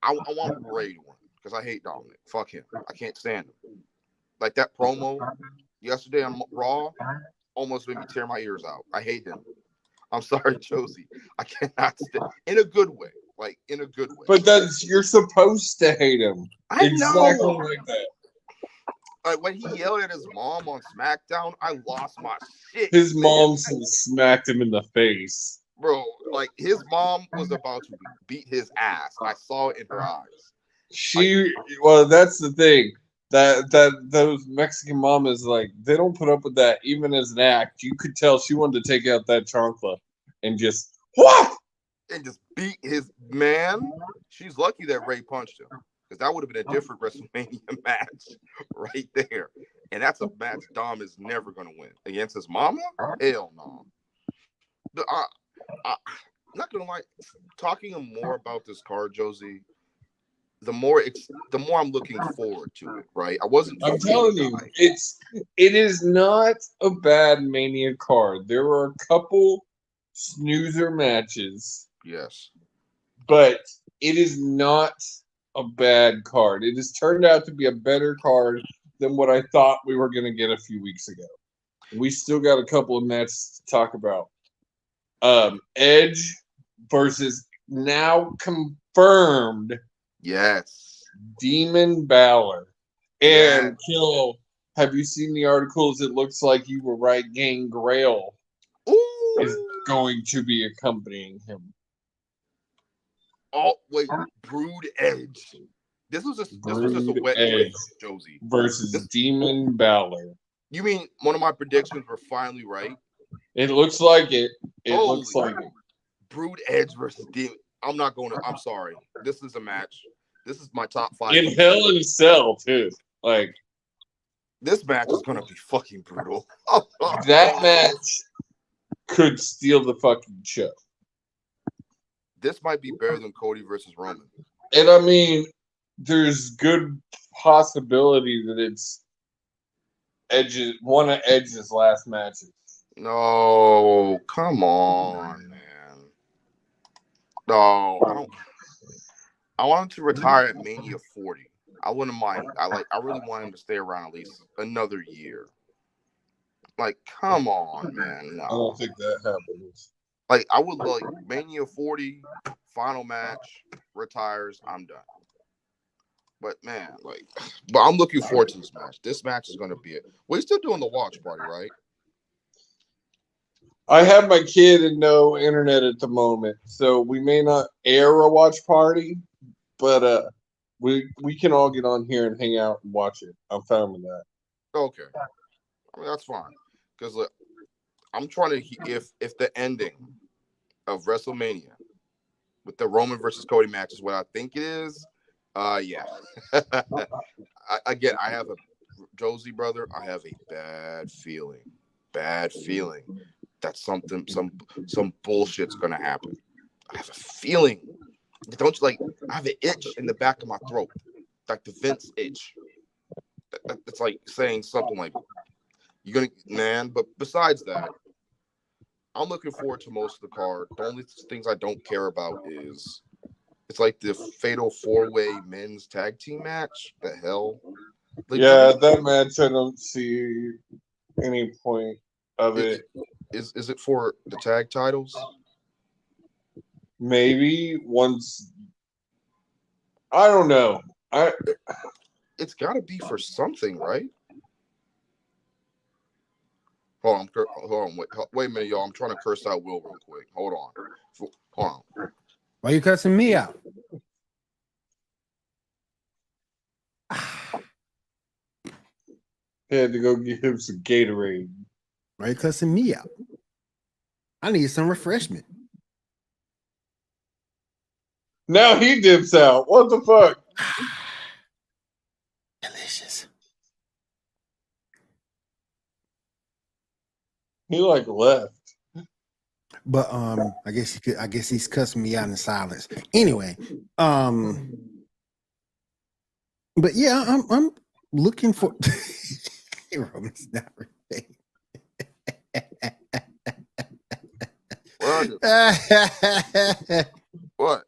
I want Ray to win because I hate Dominic. Fuck him. I can't stand him. Like that promo yesterday on Raw almost made me tear my ears out. I hate him. I'm sorry, Josie. I cannot stand in a good way. Like in a good way. But you're supposed to hate him. I exactly know. Like that. Like when he yelled at his mom on SmackDown, I lost my shit. His mom smacked him in the face. Bro, like his mom was about to beat his ass. I saw it in her eyes. Well, that's the thing. That those Mexican mamas, like, they don't put up with that even as an act. You could tell she wanted to take out that chancla and just what? And just beat his man. She's lucky that Ray punched him. Because that would have been a different WrestleMania match right there. And that's a match Dom is never going to win. Against his mama? Hell no. I'm not going to lie. Talking more about this card, Josie, the more I'm looking forward to it, right? I'm telling you, it is not a bad Mania card. There are a couple snoozer matches. Yes. But it is not a bad card. It has turned out to be a better card than what I thought we were going to get a few weeks ago. we still got a couple of matches to talk about. Edge versus now confirmed Yes. Demon Balor. And Yes. Kill, have you seen the articles? It looks like you were right. Gangrel Ooh. is going to be accompanying him. Oh wait, Brood Edge. This was just a wet dream, Josie. Versus Demon Balor. You mean one of my predictions were finally right? It looks like it. It looks like it. Brood Edge versus Demon. I'm sorry. This is a match. This is my top 5. In Hell in a Cell, too. Like, this match is gonna be fucking brutal. That match could steal the fucking show. This might be better than Cody versus Roman. And I mean, there's good possibility that it's one of Edge's last matches. No, come on, man. No, I don't. I want him to retire at Mania 40. I wouldn't mind. I really want him to stay around at least another year. Like, come on, man. No. I don't think that happens. Like, I would like Mania 40, final match, retires, I'm done. But man, but I'm looking forward to this match. This match is gonna be it. We're still doing the watch party, right? I have my kid and no internet at the moment, so we may not air a watch party, but we can all get on here and hang out and watch it. I'm fine with that. Okay, I mean that's fine. Because I'm trying to if the ending of WrestleMania with the Roman versus Cody match is what I think it is. Yeah. Again, I have a Josie brother. I have a bad feeling that some bullshit's gonna happen. I have a feeling. Don't you I have an itch in the back of my throat, like the Vince itch. It's like saying something like, "You're gonna, man." But besides that, I'm looking forward to most of the card. The only things I don't care about is it's like the Fatal 4-Way men's tag team match. The hell? That match I don't see any point of it. Is it for the tag titles? Maybe once. I don't know. It's got to be for something, right? Hold on. Wait a minute, y'all. I'm trying to curse out Will real quick. Hold on. Why you cussing me out? He had to go get him some Gatorade. Why you cussing me out? I need some refreshment. Now he dips out. What the fuck? Delicious. He left. But I guess he's cussing me out in silence. Anyway, but yeah, I'm looking for Roman's not retaining. What?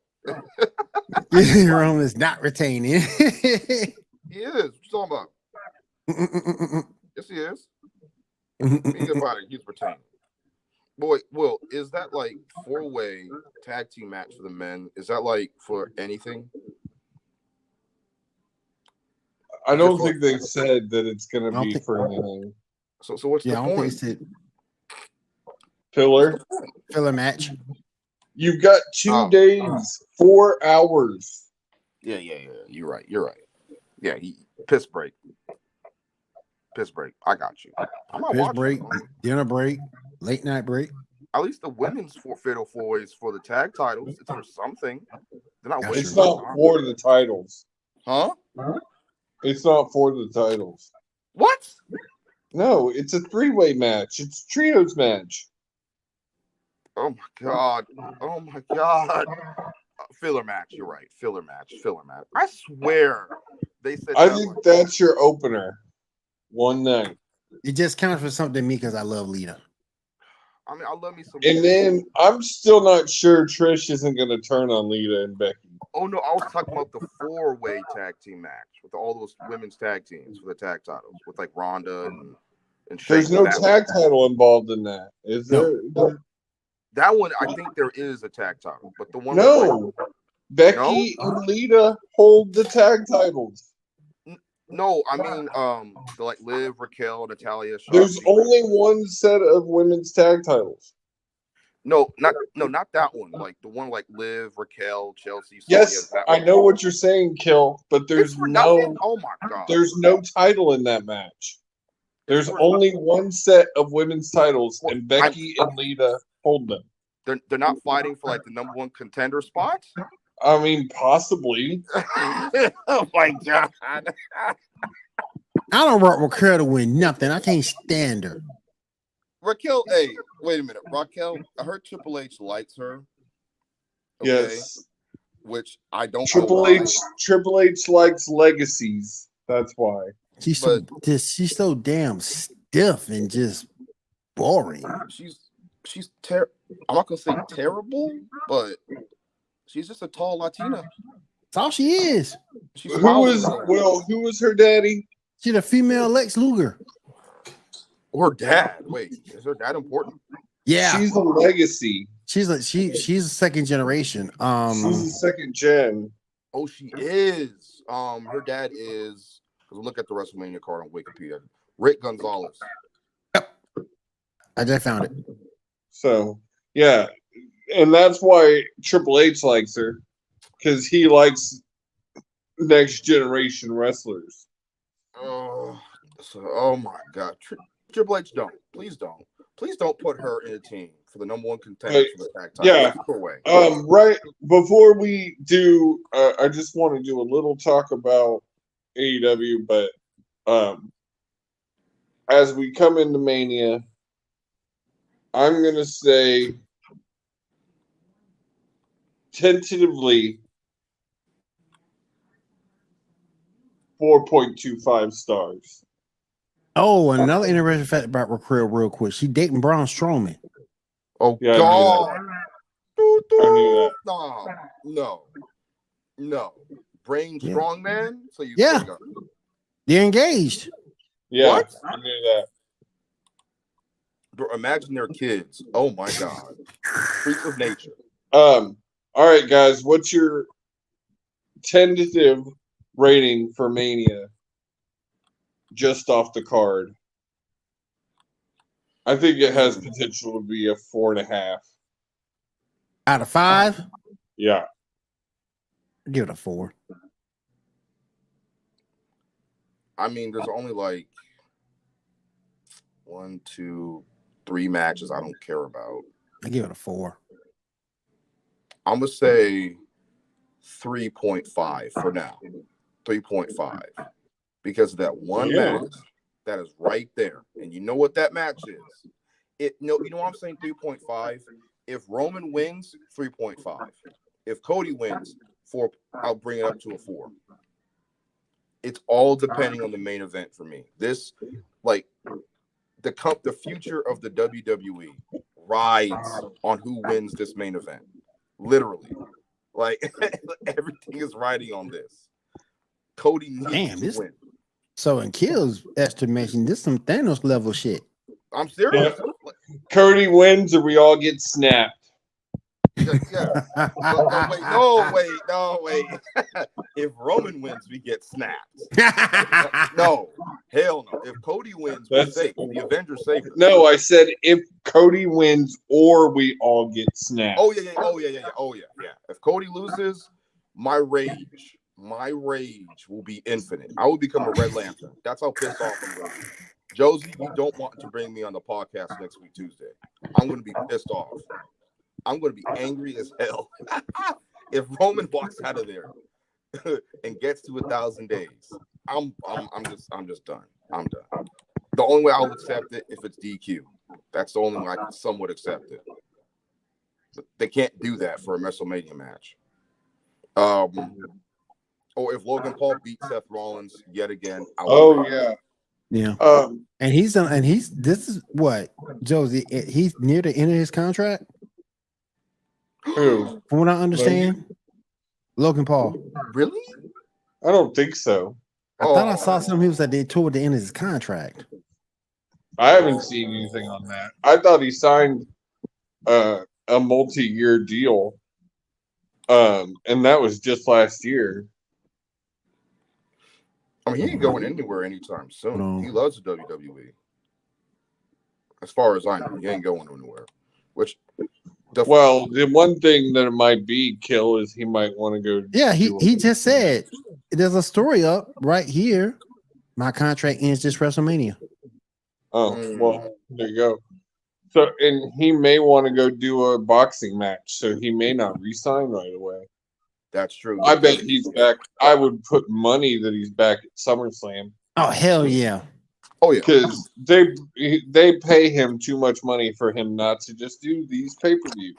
Roman's not retaining. He is. What you talking about? Yes, he is. Think about it. He's retaining. Boy, Will, is that like 4-way tag team match for the men? Is that like for anything? I don't think they said that it's going to be for anything. So what's the point? They said Filler match. You've got 2 days, 4 hours. Yeah. You're right. Yeah, piss break. I got you. Piss break, dinner break, late night break. At least the women's Fatal 4 is for the tag titles. It's for something. It's not for the titles. Huh? It's not for the titles. What? No, it's a 3-way match. It's a trios match. Oh my god. Filler match. You're right. Filler match. I swear they said. I think that's your opener. One night. It just counts for something to me because I love Lita. I mean, I love me some. And then I'm still not sure Trish isn't going to turn on Lita and Becky. Oh no, I was talking about the 4-way tag team match with all those women's tag teams for the tag titles with like Ronda and and shake There's no that tag title involved in that, is there? That one, I think there is a tag title, but the one No. Becky and Lita hold the tag titles. No, I mean, the like Liv, Raquel, Natalia. There's Shotzi. only one set of women's tag titles. No, not that one. Like the one like Liv, Raquel, Chelsea. Yes, Sonya, I know what you're saying, Kill, but there's nothing. Oh my god, there's no title in that match. There's only one set of women's titles, and Becky and Lita hold them. They're not fighting for like the number one contender spot. I mean, possibly. Oh my god. I don't want Raquel to win nothing. I can't stand her. Raquel, hey, wait a minute. Raquel, I heard Triple H likes her. Okay, Yes. Which I don't. Triple H likes legacies. That's why. She's so damn stiff and just boring. She's I'm not gonna say terrible, but she's just a tall Latina. That's all she is. Who was her daddy? She's a female Lex Luger. Her dad. Wait, is her dad important? Yeah, She's a legacy. she's a second generation. She's a second gen. Oh, she is. Her dad is. Because look at the WrestleMania card on Wikipedia. Rick Gonzalez. I just found it. So yeah, and that's why Triple H likes her, because he likes next generation wrestlers. Oh my God, Triple H, please don't put her in a team for the number one contender for the tag title. Yeah. Right before we do, I just want to do a little talk about AEW, but as we come into Mania, I'm gonna say tentatively 4.25 stars. Oh, another interesting fact about Raquel, real quick. She dating Braun Strowman. Oh Yeah, God! I knew No. Brain strong man. So you They're engaged. Yeah, what? I knew that. Bro, imagine their kids. Oh my God! Freaks of nature. All right, guys, what's your tentative rating for Mania? Just off the card, I think it has potential to be a 4.5 out of 5. Yeah, Give it a 4. I mean, there's only like 1, 2, 3 matches I don't care about. I give it a 4. I'm gonna say 3.5 for now. 3.5. Because of that one match that is right there. And you know what that match is. You know what I'm saying? 3.5. If Roman wins, 3.5. If Cody wins, 4, I'll bring it up to a 4. It's all depending on the main event for me. This, like, the future of the WWE rides on who wins this main event. Literally. Like, everything is riding on this. Cody needs to win. So in Kill's estimation, this is some Thanos level shit. I'm serious. Yeah. Cody wins or we all get snapped. Yeah. Wait. If Roman wins, we get snapped. No, hell no. If Cody wins, we're safe. The Avengers safe. No, I said if Cody wins or we all get snapped. Oh yeah. If Cody loses, my rage will be infinite. I will become a Red Lantern. That's how pissed off I'm going to be. Josie, you don't want to bring me on the podcast next week, Tuesday. I'm going to be pissed off. I'm going to be angry as hell. If Roman walks out of there and gets to 1,000 days, I'm just done. I'm done. The only way I'll accept it if it's DQ. That's the only way I can somewhat accept it. But they can't do that for a WrestleMania match. Or if Logan Paul beats Seth Rollins yet again. Yeah. This is what, Josie, he's near the end of his contract? Who? From what I understand? Logan Paul. Really? I don't think so. I thought I saw something. He was like they toward the end of his contract. I haven't seen anything on that. I thought he signed a multi-year deal, and that was just last year. I mean, he ain't going anywhere anytime soon. No. He loves the WWE. As far as I know, he ain't going anywhere. Which, Well, the one thing that it might be kill is he might want to go. Yeah, do he just said there's a story up right here. My contract ends this WrestleMania. Oh, well, there you go. So, and he may want to go do a boxing match, so he may not resign right away. that's true. I bet he's back. I would put money that he's back at SummerSlam. Oh hell yeah! Oh yeah, Because they pay him too much money for him not to just do these pay-per-views.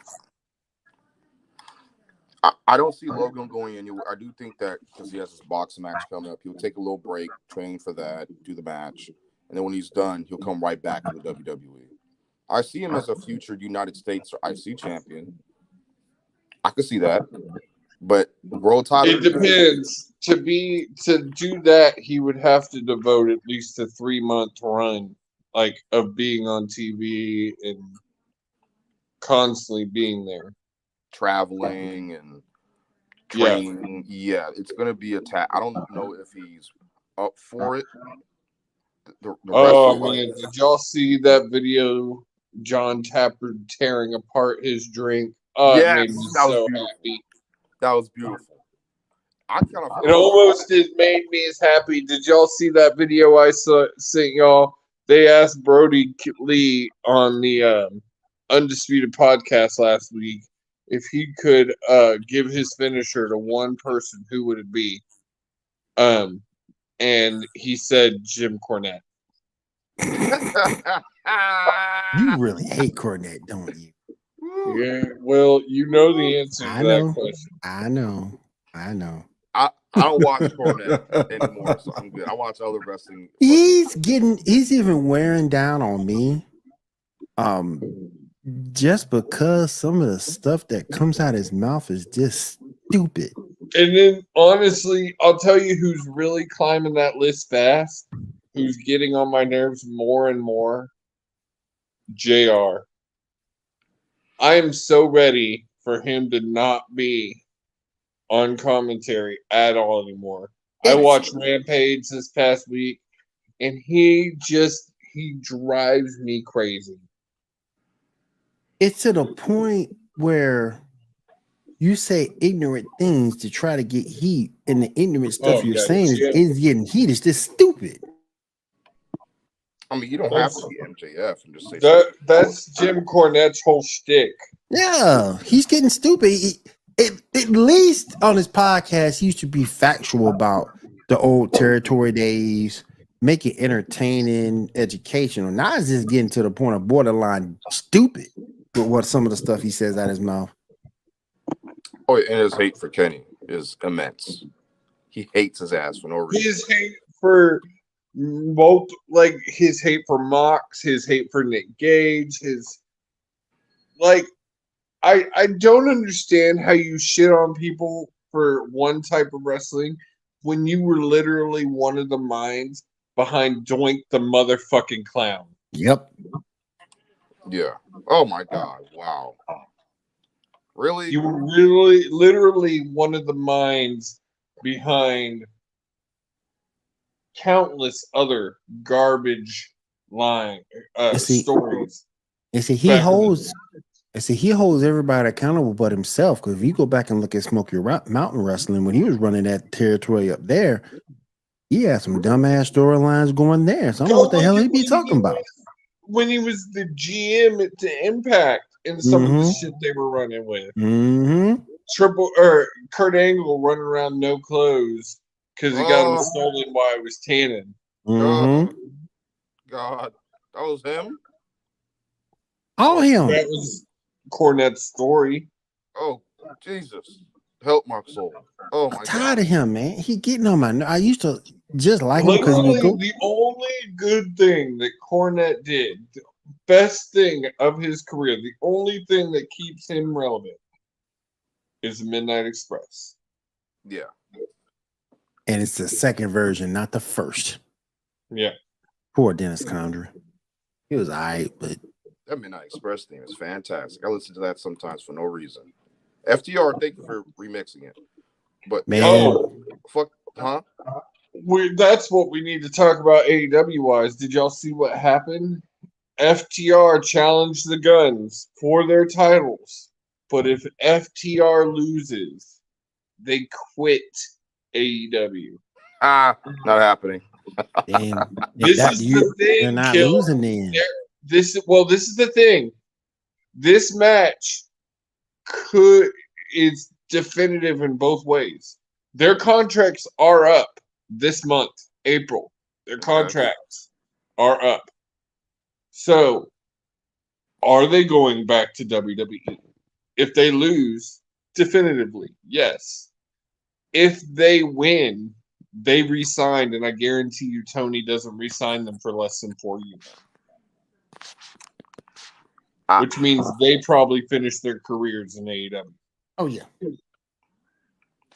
I don't see Logan going anywhere. I do think that because he has this boxing match coming up, he'll take a little break, train for that, do the match, and then when he's done, he'll come right back to the WWE. I see him as a future United States or IC champion. I could see that, but world title. It depends. To do that, he would have to devote at least a 3-month run, like of being on TV and constantly being there, Traveling and training. Yeah, it's gonna be a I don't know if he's up for it. The Oh man, did y'all see that video? John Tapper tearing apart his drink. Oh, yes, it made me so happy. That was beautiful. I kind of It almost made me as happy. Did y'all see that video I sent y'all? They asked Brody Lee on the Undisputed podcast last week if he could give his finisher to one person, who would it be? And he said Jim Cornette. You really hate Cornette, don't you? Yeah, well, you know the answer to that question. I know. I don't watch Cornette anymore, so I'm good. I watch other wrestling. He's even wearing down on me. Just because some of the stuff that comes out of his mouth is just stupid. And then, honestly, I'll tell you who's really climbing that list fast, who's getting on my nerves more and more. JR. I am so ready for him to not be on commentary at all anymore. I watched Rampage this past week, and he drives me crazy. It's to the point where you say ignorant things to try to get heat, and the ignorant stuff you're saying is getting heat. It's just stupid. I mean, you don't have to be MJF and just say that's Jim Cornette's whole shtick. Yeah, he's getting stupid. At least on his podcast, he used to be factual about the old territory days, make it entertaining, educational. Now it's just getting to the point of borderline stupid with what some of the stuff he says out of his mouth. Oh, and his hate for Kenny is immense. He hates his ass for no reason. His hate for both, like his hate for Mox, his hate for Nick Gage, I don't understand how you shit on people for one type of wrestling when you were literally one of the minds behind Doink the motherfucking Clown. Yep. Yeah. Oh my God. Wow. Really? You were really, literally one of the minds behind countless other garbage stories. And see, he holds everybody accountable but himself. Because if you go back and look at Smoky Mountain Wrestling, when he was running that territory up there, he had some dumbass storylines going there. So I don't know what the hell he be talking about. When he was the GM at the Impact and some of the shit they were running with. Kurt Angle running around no clothes because he got him stolen while I was tanning. God. That was him? All him. That was Cornette's story. Oh, Jesus. Help my soul. Oh, my God. I'm tired of him, man. He getting on my nerves. I used to just like him because the only good thing that Cornette did, the best thing of his career, the only thing that keeps him relevant is Midnight Express. Yeah. And it's the second version, not the first. Yeah. Poor Dennis Condrey. He was alright, but That Midnight Express theme is fantastic. I listen to that sometimes for no reason. FTR, thank you for remixing it. But man, Oh, fuck, huh? that's what we need to talk about AEW wise. Did y'all see what happened? FTR challenged the Guns for their titles, but if FTR loses, they quit AEW. Not happening. then This that is you the thing, they're not Kill. losing then. This is the thing. This match is definitive in both ways. Their contracts are up this month, April. Their contracts are up. So, are they going back to WWE? If they lose, definitively, yes. If they win, they re-signed, and I guarantee you Tony doesn't re-sign them for less than 4 years. Which means they probably finish their careers in AEW. Oh yeah.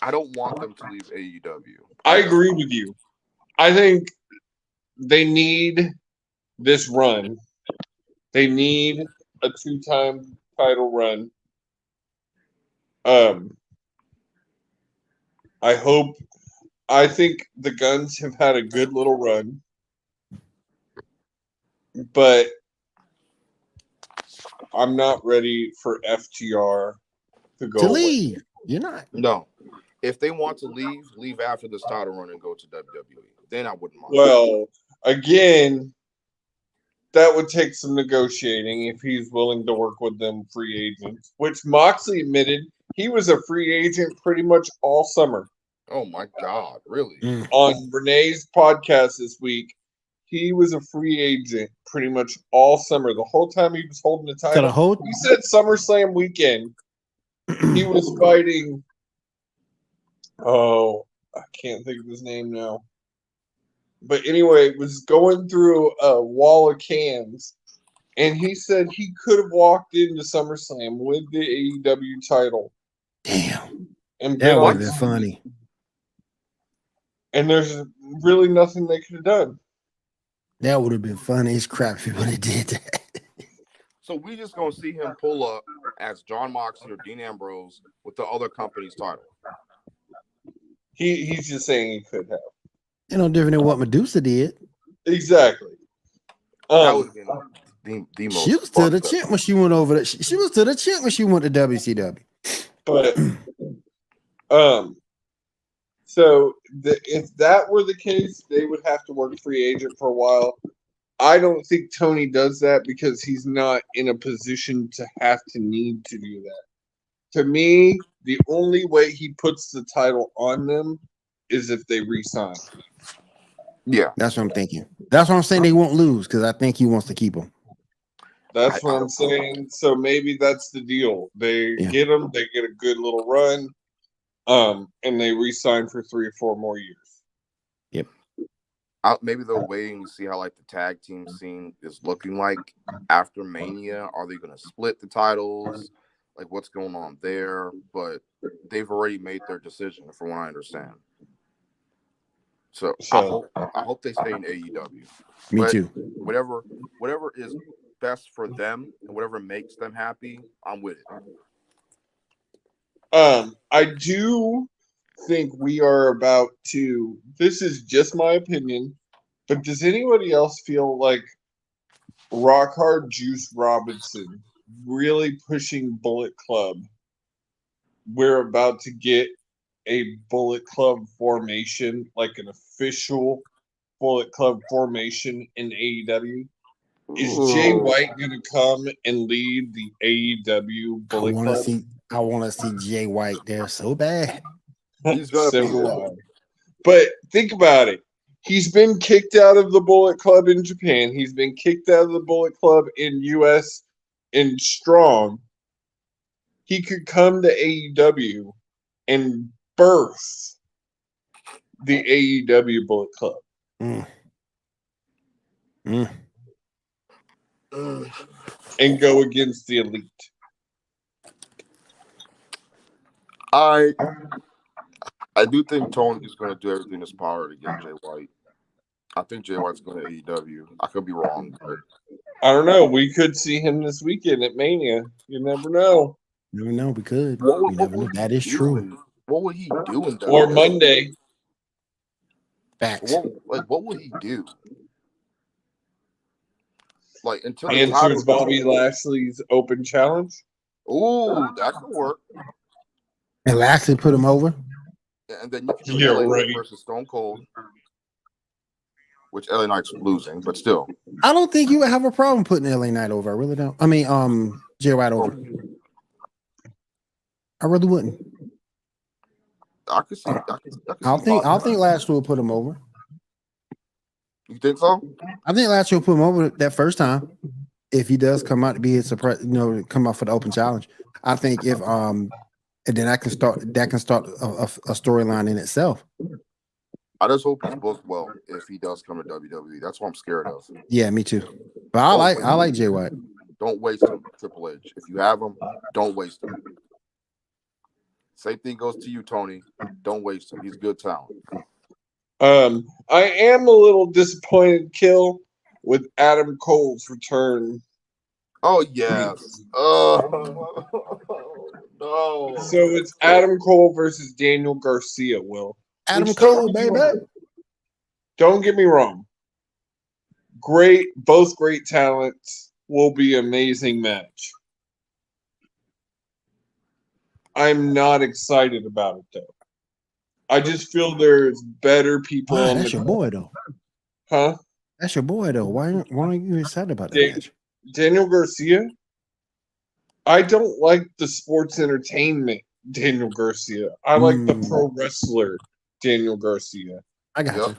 I don't want them to leave AEW. I agree with you. I think they need this run. They need a 2-time title run. I think the Guns have had a good little run, but I'm not ready for FTR to go away. Leave. You're not. No. If they want to leave after this title run and go to WWE. Then I wouldn't mind. Well, again, that would take some negotiating if he's willing to work with them free agents, which Moxley admitted he was a free agent pretty much all summer. Oh my God, really? On Renee's podcast this week, he was a free agent pretty much all summer. The whole time he was holding the title. He said SummerSlam weekend, he was fighting. Oh, I can't think of his name now. But anyway, was going through a wall of cans, and he said he could have walked into SummerSlam with the AEW title. Damn. And that would have been funny. And there's really nothing they could have done. That would have been funny as crap if he would have did that. So we just gonna see him pull up as John Moxley or Dean Ambrose with the other company's title. He's just saying he could have. You know, different than what Medusa did. Exactly. That would have been the most. She was to the champ when she went over. She was to the champ when she went to WCW. But so if that were the case, they would have to work free agent for a while. I don't think Tony does that because he's not in a position to have to need to do that. To me, the only way he puts the title on them is if they re-sign. Yeah, that's what I'm thinking. That's what I'm saying. They won't lose because I think he wants to keep them. That's what I'm saying. So maybe that's the deal. They get them, they get a good little run, and they re-sign for 3 or 4 more years. Yep. Maybe they'll wait and see how like the tag team scene is looking like after Mania. Are they going to split the titles? Like what's going on there? But they've already made their decision, from what I understand. So I hope they stay in AEW. Me too. Whatever is best for them and whatever makes them happy, I'm with it. I do think we are about to. This is just my opinion, but does anybody else feel like Rock Hard Juice Robinson really pushing Bullet Club? We're about to get a Bullet Club formation, like an official Bullet Club formation in AEW. Is Jay White going to come and lead the AEW Bullet Club? I want to see Jay White there so bad. He's going to be there. But think about it. He's been kicked out of the Bullet Club in Japan. He's been kicked out of the Bullet Club in US in Strong. He could come to AEW and birth the AEW Bullet Club. And go against the Elite. I do think Tony is going to do everything in his power to get Jay White. I think Jay White's going to AEW. I could be wrong, but I don't know. We could see him this weekend at Mania. You never know. You never know. We could. What, We never know. would That he is do true. what would he do in Or WWE? Monday. Facts. What would he do? Like until the Answers title. Bobby Lashley's open challenge. Ooh, that could work. And Lashley put him over. And then you could do Yeah, LA right. Knight versus Stone Cold, which LA Knight's losing, but still. I don't think you would have a problem putting LA Knight over. I really don't. I mean, Jay White over. I really wouldn't. I could see. I don't think Lashley will put him over. You think so? I think Lashley will put him over that first time if he does come out to be a surprise. Come out for the open challenge. I think if and then that can start a storyline in itself. I just hope he's booked well if he does come to WWE. That's what I'm scared of. Yeah, me too. But I like Jay White. Don't waste him, Triple H. If you have him, don't waste him. Same thing goes to you, Tony. Don't waste him. He's good talent. I am a little disappointed, Kill, with Adam Cole's return. Oh yes. Oh no. So it's Adam Cole versus Daniel Garcia, Will. Adam Cole, baby. Don't get me wrong. Both great talents, will be an amazing match. I'm not excited about it though. I just feel there's better people. Wow, that's your boy though. Huh? That's your boy though. Why aren't you excited about that match? Daniel Garcia? I don't like the sports entertainment Daniel Garcia. I like the pro wrestler Daniel Garcia. I got you.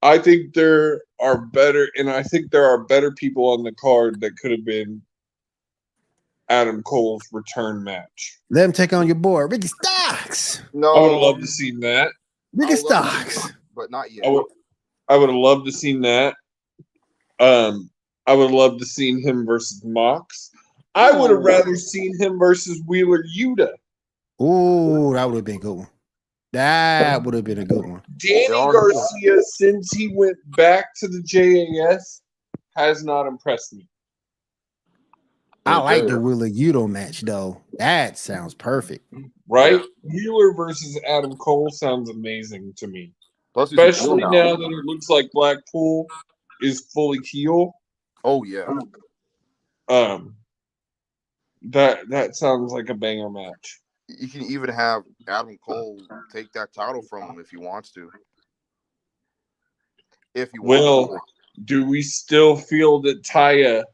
I think there are better, and I think there are better people on the card that could have been Adam Cole's return match. Let him take on your boy, Ricky Starks. No, I would have loved to see that. Ricky Starks. But not yet. I would have loved to seen that. I would have loved to seen him versus Mox. I would have rather seen him versus Wheeler Yuta. Oh, that would have been a good one. That would have been a good one. Danny Garcia, since he went back to the JAS, has not impressed me. I like the Wheeler Yuta match though. That sounds perfect. Right? Wheeler versus Adam Cole sounds amazing to me. Plus especially now that it looks like Blackpool is fully heel. Oh yeah. That sounds like a banger match. You can even have Adam Cole take that title from him if he wants to. If he wants to. Do we still feel that Taya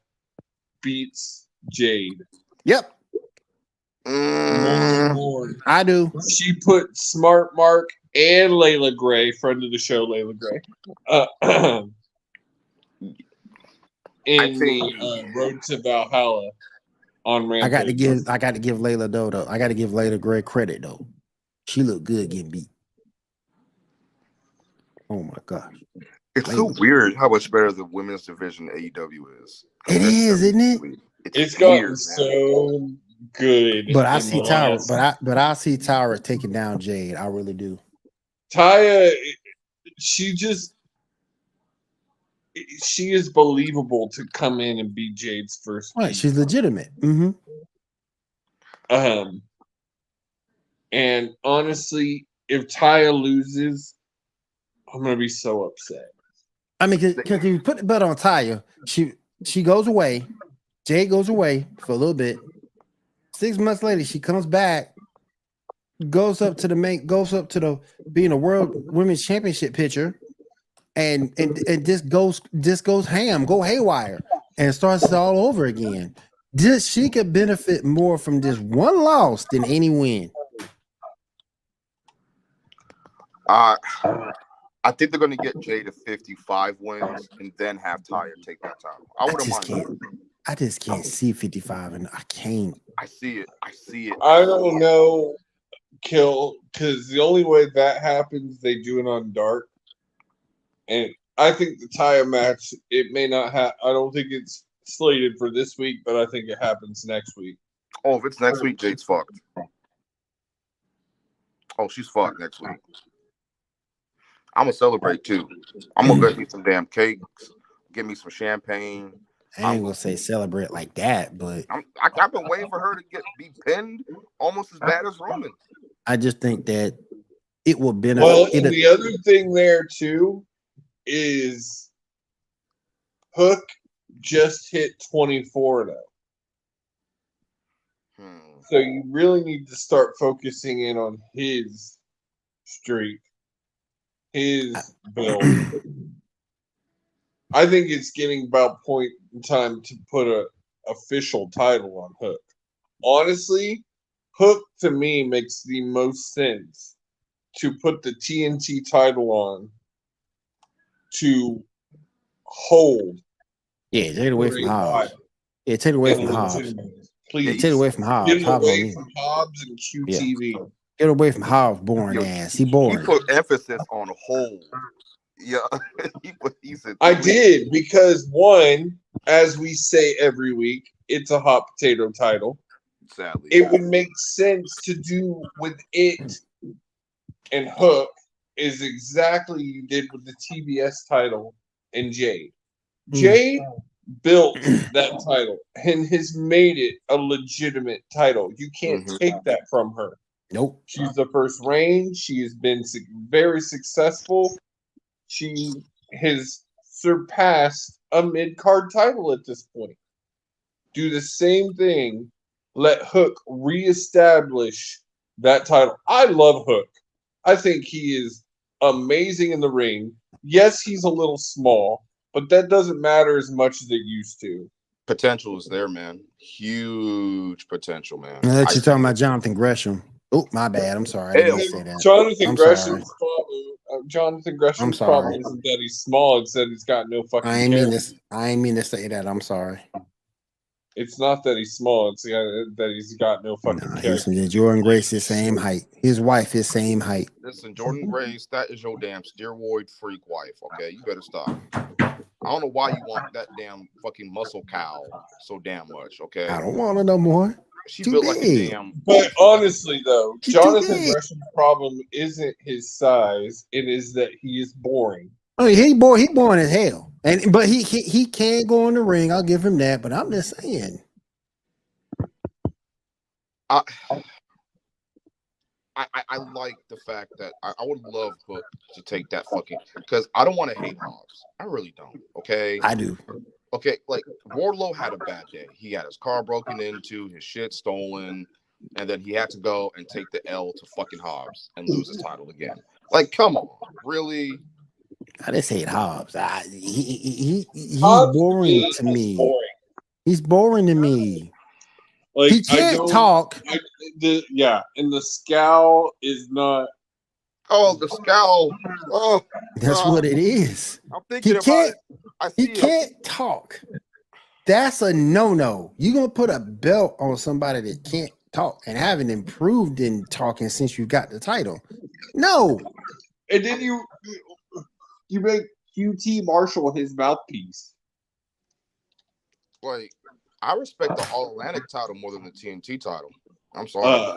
beats Jade? Yep. I do. She put Smart Mark and Layla Gray, friend of the show, Layla Gray, in the Road to Valhalla on Rampage. I got to give Layla though. I got to give Layla Gray credit though. She looked good getting beat. Oh my gosh. It's so weird how much better the women's division AEW is. It is, isn't it? It's gotten so good. But I see Tara. But I see Tara taking down Jade. I really do. Taya, she is believable to come in and be Jade's first. Right, she's legitimate. Mm-hmm. And honestly, if Taya loses, I'm gonna be so upset. I mean, because you put the bet on Taya, she goes away. Jade goes away for a little bit. 6 months later, she comes back, goes up to the being a world women's championship picture, and just goes ham, go haywire, and starts it all over again. She could benefit more from this one loss than any win. I think they're going to get Jade to 55 wins and then have Taya take that title. I just can't see 55, and I can't. I see it. I don't know, Kill, because the only way that happens, they do it on Dark. And I think the Taya match, it may not have. I don't think it's slated for this week, but I think it happens next week. Oh, if it's next week, Jade's fucked. Oh, she's fucked next week. I'm gonna celebrate too. I'm gonna get me some damn cakes. Give me some champagne. I ain't gonna say celebrate like that, but I've been waiting for her to be pinned almost as bad as Roman. I just think that it will benefit. Well, the other thing there too is Hook just hit 24 now. So you really need to start focusing in on his streak, his build. I think it's getting about point in time to put a official title on Hook. Honestly, Hook to me makes the most sense to put the TNT title on to hold. Yeah, take it away from Hobbs. Yeah, take it away from Hobbs. Please. Take it away from Hobbs. Get it away from Hobbs and QTV. Yeah. Get away from Hobbs, boring ass. He boring. He put emphasis on hold. Yeah. he said, I did, because one, as we say every week, it's a hot potato title. Sadly. It would make sense to do with it and Hook is exactly you did with the TBS title and Jade. Jade built that title and has made it a legitimate title. You can't take that from her. Nope. She's the first reign. She has been very successful. She has surpassed a mid-card title at this point. Do the same thing. Let Hook reestablish that title. I love Hook. I think he is amazing in the ring. Yes, he's a little small, but that doesn't matter as much as it used to. Potential is there, man. Huge potential, man. You're talking about Jonathan Gresham. Oh, my bad. I'm sorry. I didn't say that. Jonathan Gresham's problem isn't that he's small; it's that he's got no fucking. I ain't mean to say that. I'm sorry. It's not that he's small; it's that he's got no fucking character. Jordan Grace is same height. His wife is same height. Listen, Jordan Grace, that is your damn steroid freak wife. Okay, you better stop. I don't know why you want that damn fucking muscle cow so damn much. Okay, I don't want it no more. She built like a damn. But honestly, though, Jonathan Gresham's problem isn't his size; it is that he is boring. Oh, he boring as hell, but he can go in the ring. I'll give him that. But I'm just saying. I like the fact that I would love Hook to take that fucking, because I don't want to hate Hobbs. I really don't. Okay, I do. Okay, like Wardlow had a bad day. He had his car broken into, his shit stolen, and then he had to go and take the L to fucking Hobbs and lose his title again. Like, come on, really? I just hate Hobbs. He's boring to me. He's boring to me. Like, he can't talk. And the scowl is not. Oh, the scowl. Oh, that's what it is. I'm thinking about it. He can't talk. That's a no-no. You're gonna put a belt on somebody that can't talk and haven't improved in talking since you got the title. No. And then you make QT Marshall his mouthpiece. Like, I respect the All Atlantic title more than the TNT title. I'm sorry.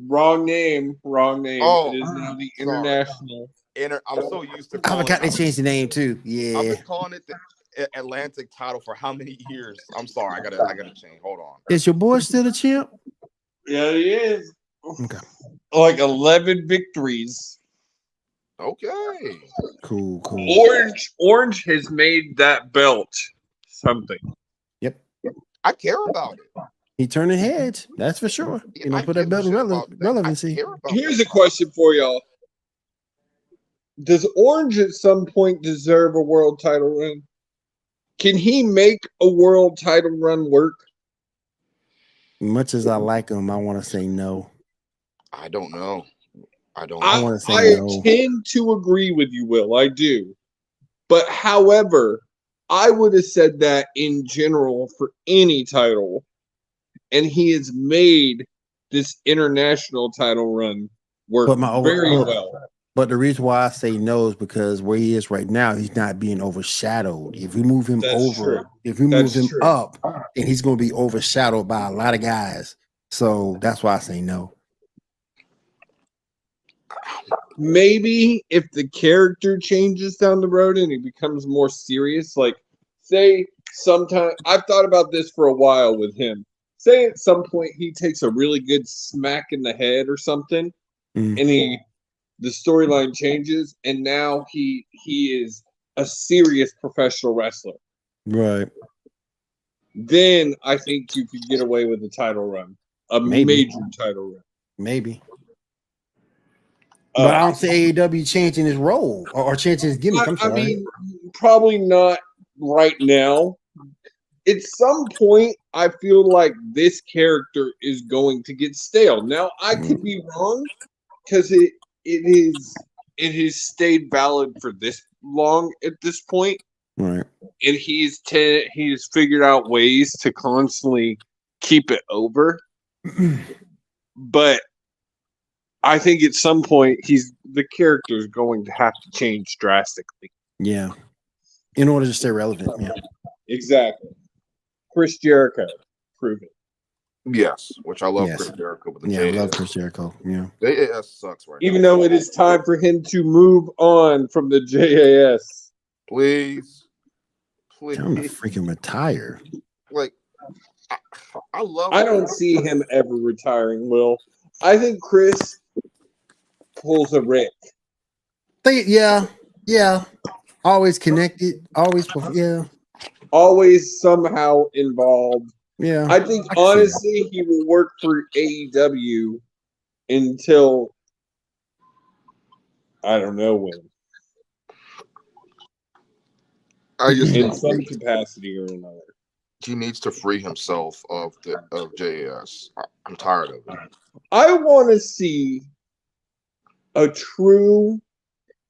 Wrong name. Oh, it is now the international. I'm so used to. I forgot they changed the name too. Yeah, I've been calling it the Atlantic title for how many years? I'm sorry. I gotta change. Hold on. Is your boy still a champ? Yeah, he is. Okay. Like 11 victories. Okay. Cool. Orange has made that belt something. Yep. I care about it. He turning heads, that's for sure. You know, put that belt in relevancy. Here's a question for y'all. Does Orange at some point deserve a world title run? Can he make a world title run work? Much as I like him, I want to say no. I don't know. I want to say no. I tend to agree with you, Will. I do. But however, I would have said that in general for any title. And he has made this international title run work very well. But the reason why I say no is because where he is right now, he's not being overshadowed. If we move him up, and he's going to be overshadowed by a lot of guys. So that's why I say no. maybe if the character changes down the road and he becomes more serious, like say sometime I've thought about this for a while with him. Say at some point he takes a really good smack in the head or something, Mm. and the storyline changes, and now he is a serious professional wrestler. Right. Then I think you could get away with a title run, a Maybe. major title run. Maybe. But I don't see AEW changing his role or changing his gimmick. I'm sorry. I mean, probably not right now. At some point, I feel like this character is going to get stale. Now, I could be wrong because it has stayed valid for this long at this point, Right. and he's figured out ways to constantly keep it over. But I think at some point the character is going to have to change drastically. Yeah. In order to stay relevant. Yeah. Exactly. Chris Jericho, prove it. Yes, which I love Yes. Chris Jericho, but the Yeah, I JAS, love Chris Jericho. Yeah. JAS sucks right Even now. though it is time for him to move on from the JAS. Please. Tell him to freaking retire. Like, I love. I don't see him ever retiring, Will. I think Chris pulls a Rick. Yeah. Always connected. Always. Yeah. Always somehow involved. Yeah. I think I can see honestly he will work for AEW until I don't know when. I just In think some capacity or another. he needs to free himself of JAS. I'm tired of it. I want to see a true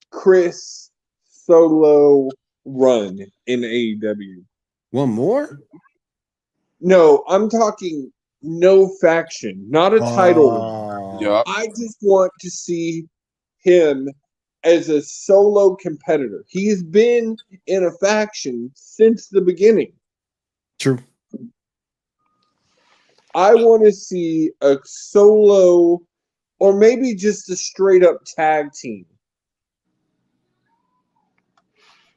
Chris solo run in AEW. One more? No, I'm talking no faction, not a title run. Yeah. I just want to see him as a solo competitor. He's been in a faction since the beginning. True. I want to see a solo or maybe just a straight up tag team.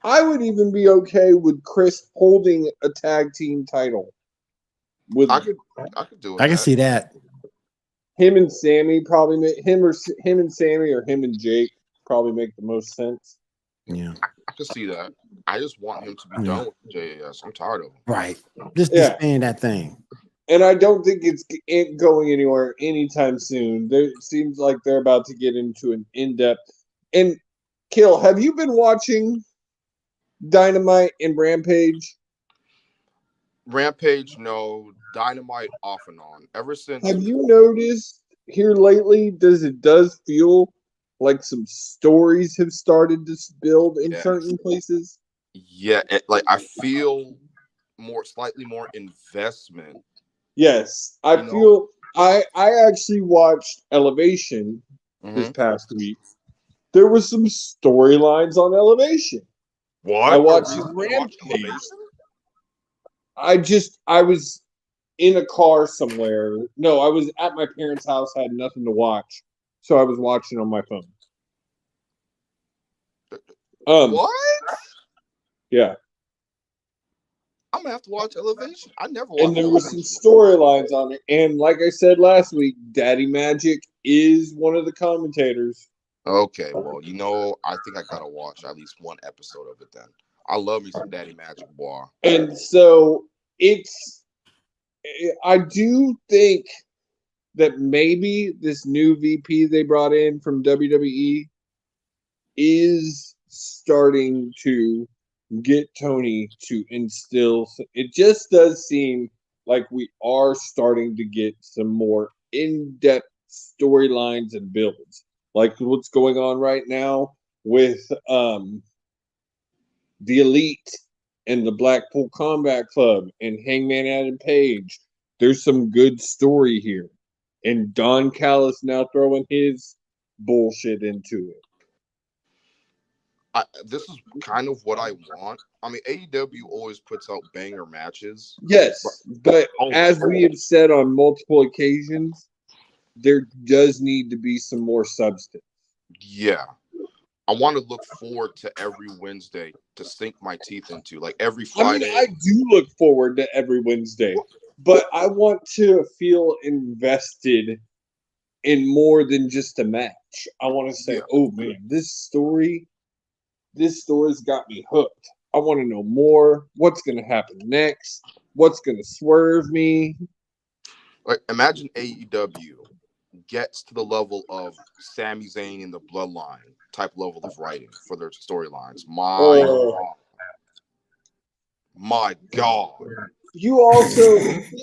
I would even be okay with Chris holding a tag team title. With I could do it. I can see that. him and Sammy probably make him and Sammy or him and Jake probably make the most sense. Yeah. I could see that. I just want him to be done with JAS. I'm tired of him. Right. Just disband that thing. And I don't think it's going anywhere anytime soon. It seems like they're about to get into an in-depth. And Kill, have you been watching Dynamite and Rampage? Rampage, no. Dynamite, off and on. Ever since. Have you noticed here lately? It does feel like some stories have started to build in certain places? Yeah, I feel slightly more investment. Yes, I feel. I actually watched Elevation this past week. There were some storylines on Elevation. What? I watched Rampage. I was in a car somewhere. No, I was at my parents' house, had nothing to watch. So I was watching on my phone. What? Yeah. I'm gonna have to watch Elevation. I never watched. And there were some storylines on it. And like I said last week, Daddy Magic is one of the commentators. Okay, well, I think I gotta watch at least one episode of it then. I love me some Daddy Magic, boy. And so I do think that maybe this new VP they brought in from WWE is starting to get Tony to instill. It just does seem like we are starting to get some more in-depth storylines and builds, like what's going on right now with the Elite and the Blackpool Combat Club and Hangman Adam Page. There's some good story here, and Don Callis now throwing his bullshit into it. This is kind of what I want. I mean, AEW always puts out banger matches. Yes, but as we have said on multiple occasions, there does need to be some more substance. Yeah. I want to look forward to every Wednesday to sink my teeth into. Like every Friday. I do look forward to every Wednesday, but I want to feel invested in more than just a match. I want to say, oh man, this story's got me hooked. I want to know more. What's going to happen next? What's going to swerve me? Like imagine AEW gets to the level of Sami Zayn in the Bloodline type level of writing for their storylines. My God. You also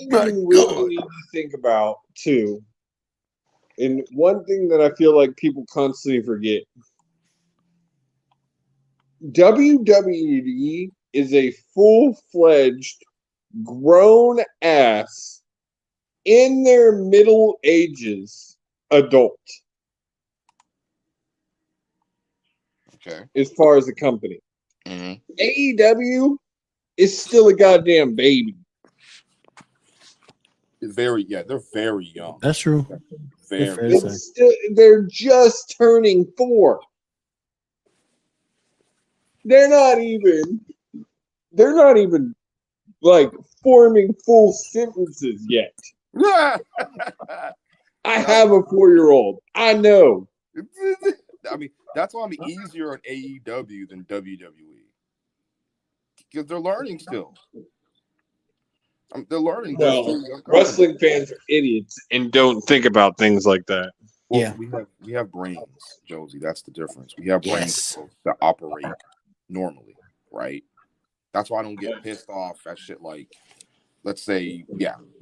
really need to think about too, and one thing that I feel like people constantly forget: WWE is a full-fledged, grown-ass, in their middle ages adult. Okay. As far as the company, AEW is still a goddamn baby. They're very young. That's true. Very. They're just turning 4. They're not even like forming full sentences yet. I have a 4-year-old. I know. I mean, that's why I'm easier on AEW than WWE. Because they're learning still. They're learning. Well, wrestling fans are idiots and don't think about things like that. Well, Yeah. we have brains, Josie. That's the difference. We have brains that operate normally, right? That's why I don't get pissed off at shit like, let's say,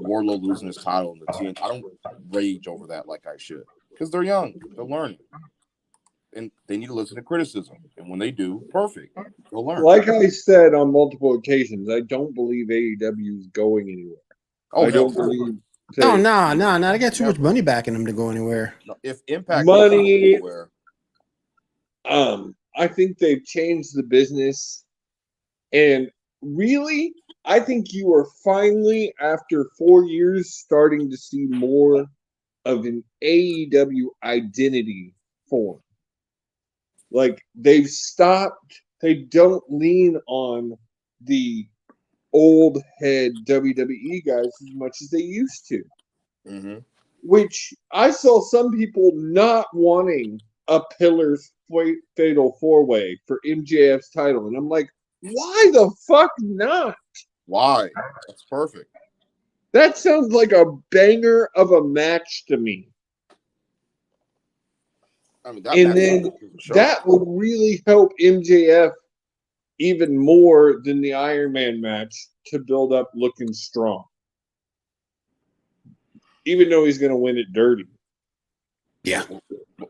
Wardlow losing his title in the TNT. I don't rage over that like I should. Because they're young. They're learning. And they need to listen to criticism. And when they do, perfect. They'll learn. Like I said on multiple occasions, I don't believe AEW is going anywhere. I don't believe. No. They got too much money backing them to go anywhere. No, if Impact Money, anywhere, I think they've changed the business, and really, I think you are finally, after 4 years, starting to see more of an AEW identity form. Like they've stopped. They don't lean on the old head WWE guys as much as they used to. mm-hmm. Which I saw some people not wanting a Pillars Fatal 4-Way for MJF's title. And I'm like, why the fuck not? Why? That's perfect. That sounds like a banger of a match to me. I mean, that would really help MJF even more than the Iron Man match to build up looking strong. Even though he's going to win it dirty. Yeah.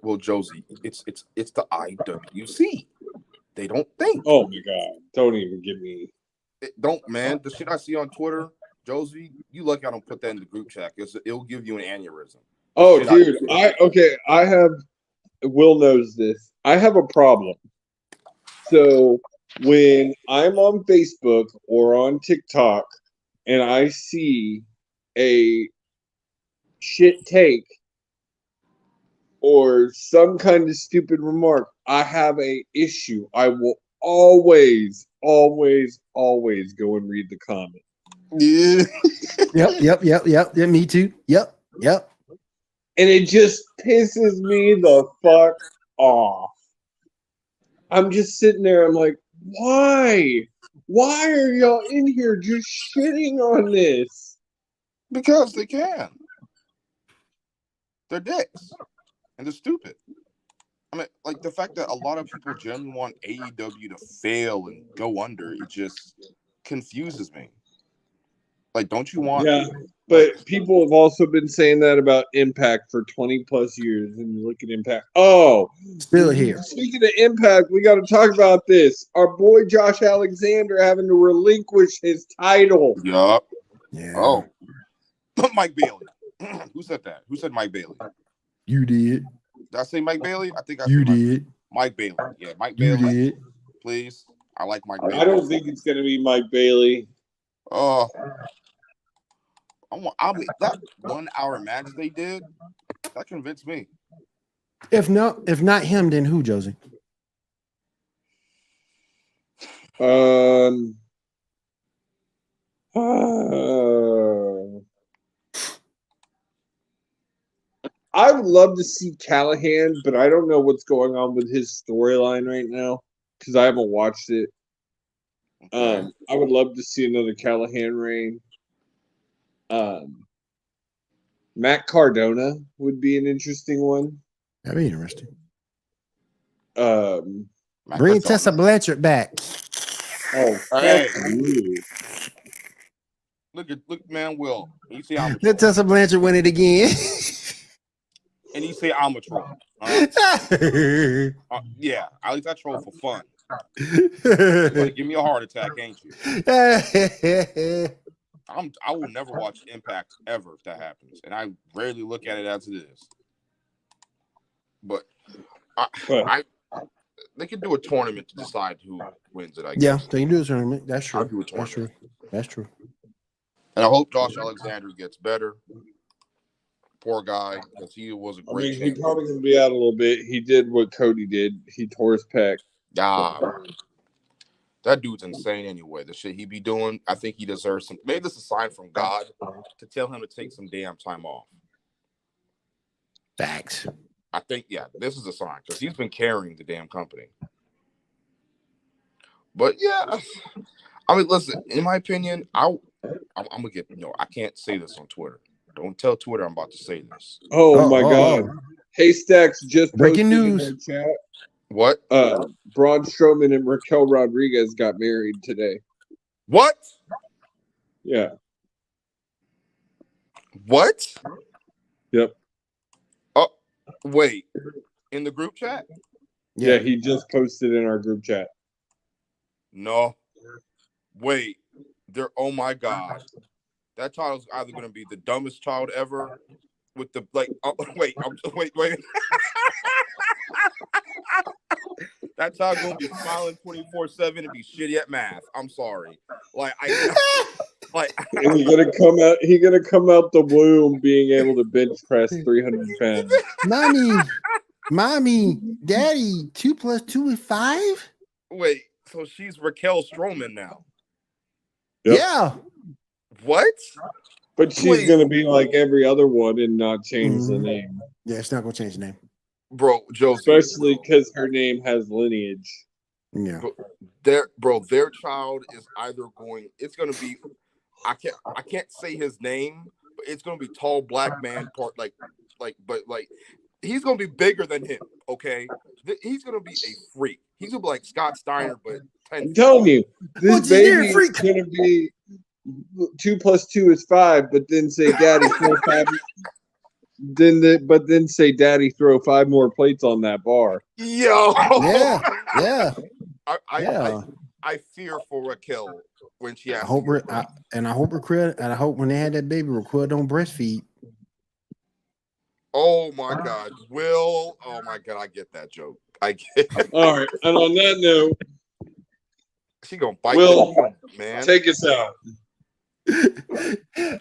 Well, Josie, it's the IWC. They don't think. Oh my God! Don't even give me. Don't, man. The shit I see on Twitter, Josie, you lucky I don't put that in the group chat. It'll give you an aneurysm. Oh, dude, I have. Will knows this. I have a problem. So when I'm on Facebook or on TikTok and I see a shit take or some kind of stupid remark, I have a issue. I will always go and read the comment. Yeah. Yep. Yeah, me too. Yep. And it just pisses me the fuck off. I'm just sitting there. I'm like, why? Why are y'all in here just shitting on this? Because they can. They're dicks. And they're stupid. I mean, like the fact that a lot of people genuinely want AEW to fail and go under, it just confuses me. Like, don't you want... Yeah, but people have also been saying that about Impact for 20 plus years, and you look at Impact. Oh, still here. Speaking of Impact, we got to talk about this. Our boy Josh Alexander having to relinquish his title. Yup. Yeah. Oh, Mike Bailey. Who said that? Who said Mike Bailey? You did. Did I say Mike Bailey? I think I You said did. Mike Bailey. Yeah, Mike You Bailey. did. Please. I like Mike Bailey. I don't think it's going to be Mike Bailey. I mean, that 1 hour match they did, that convinced me. If not him, then who, Josie? I would love to see Callahan, but I don't know what's going on with his storyline right now because I haven't watched it. Okay. I would love to see another Callahan reign. Matt Cardona would be an interesting one. That'd be interesting. Um, Bring Tessa Blanchard back. oh, Hey. fuck you. Look, man, Will. You say I'm a Let troll. Tessa Blanchard win it again. And you say I'm a troll. Yeah, at least I troll for fun. Like, give me a heart attack, ain't you? I will never watch Impact ever if that happens, and I rarely look at it as it is. But they could do a tournament to decide who wins it. I guess. Yeah, they can do a tournament. That's true. I'll do a tournament. That's true. And I hope Josh Alexander gets better. Poor guy, because he was a great he's champion. probably going to be out a little bit. He did what Cody did. He tore his pec. That dude's insane anyway. The shit he be doing, I think he deserves some. Maybe this is a sign from God to tell him to take some damn time off. Facts. I think, yeah, this is a sign because he's been carrying the damn company. But yeah, I mean, listen. In my opinion, I'm gonna get. I can't say this on Twitter. Don't tell Twitter I'm about to say this. Oh my God! Haystacks just breaking posted news. in their chat. What? Braun Strowman and Raquel Rodriguez got married today. What? Yeah. What? Yep. Oh, wait. In the group chat? Yeah, he just posted in our group chat. No. Wait. Oh my God. That child is either going to be the dumbest child ever with the, like, wait. That child going to be smiling 24/7 and be shitty at math. I'm sorry. Like, and he's gonna come out the womb being able to bench press 300 pounds. Mommy, Daddy, 2 + 2 is 5? Wait, so she's Raquel Strowman now? Yep. Yeah. What? But she's gonna be like every other one and not change the name. Yeah, it's not gonna change the name. Bro, Joe. Especially because her name has lineage. Yeah. Their child is either going. It's gonna be. I can't say his name, but it's gonna be tall black man part but he's gonna be bigger than him. Okay, he's gonna be a freak. He's gonna be like Scott Steiner, but 10. I'm telling you, this baby is gonna be 2 + 2 is 5, but then say Daddy throw 5. Then say Daddy throw 5 more plates on that bar. Yo. Yeah. I fear for Raquel when she has. I hope when they had that baby, Raquel don't breastfeed. Oh my God, Will! Oh my God, I get that joke. I get it. All right, and on that note, she gonna bite. Will, man, take us out.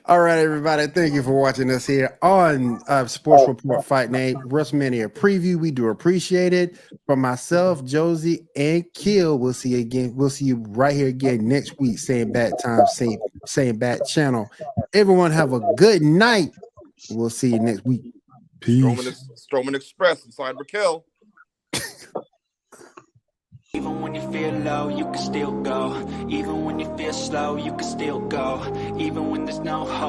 All right, everybody. Thank you for watching us here on Sports Report Fight Night WrestleMania preview. We do appreciate it. For myself, Josie, and Kill, we'll see you again. We'll see you right here again next week. Same bad time, same bad channel. Everyone have a good night. We'll see you next week. Peace. Strowman Express inside Raquel. Even when you feel low, you can still go. Even when you feel slow, you can still go. Even when there's no hope.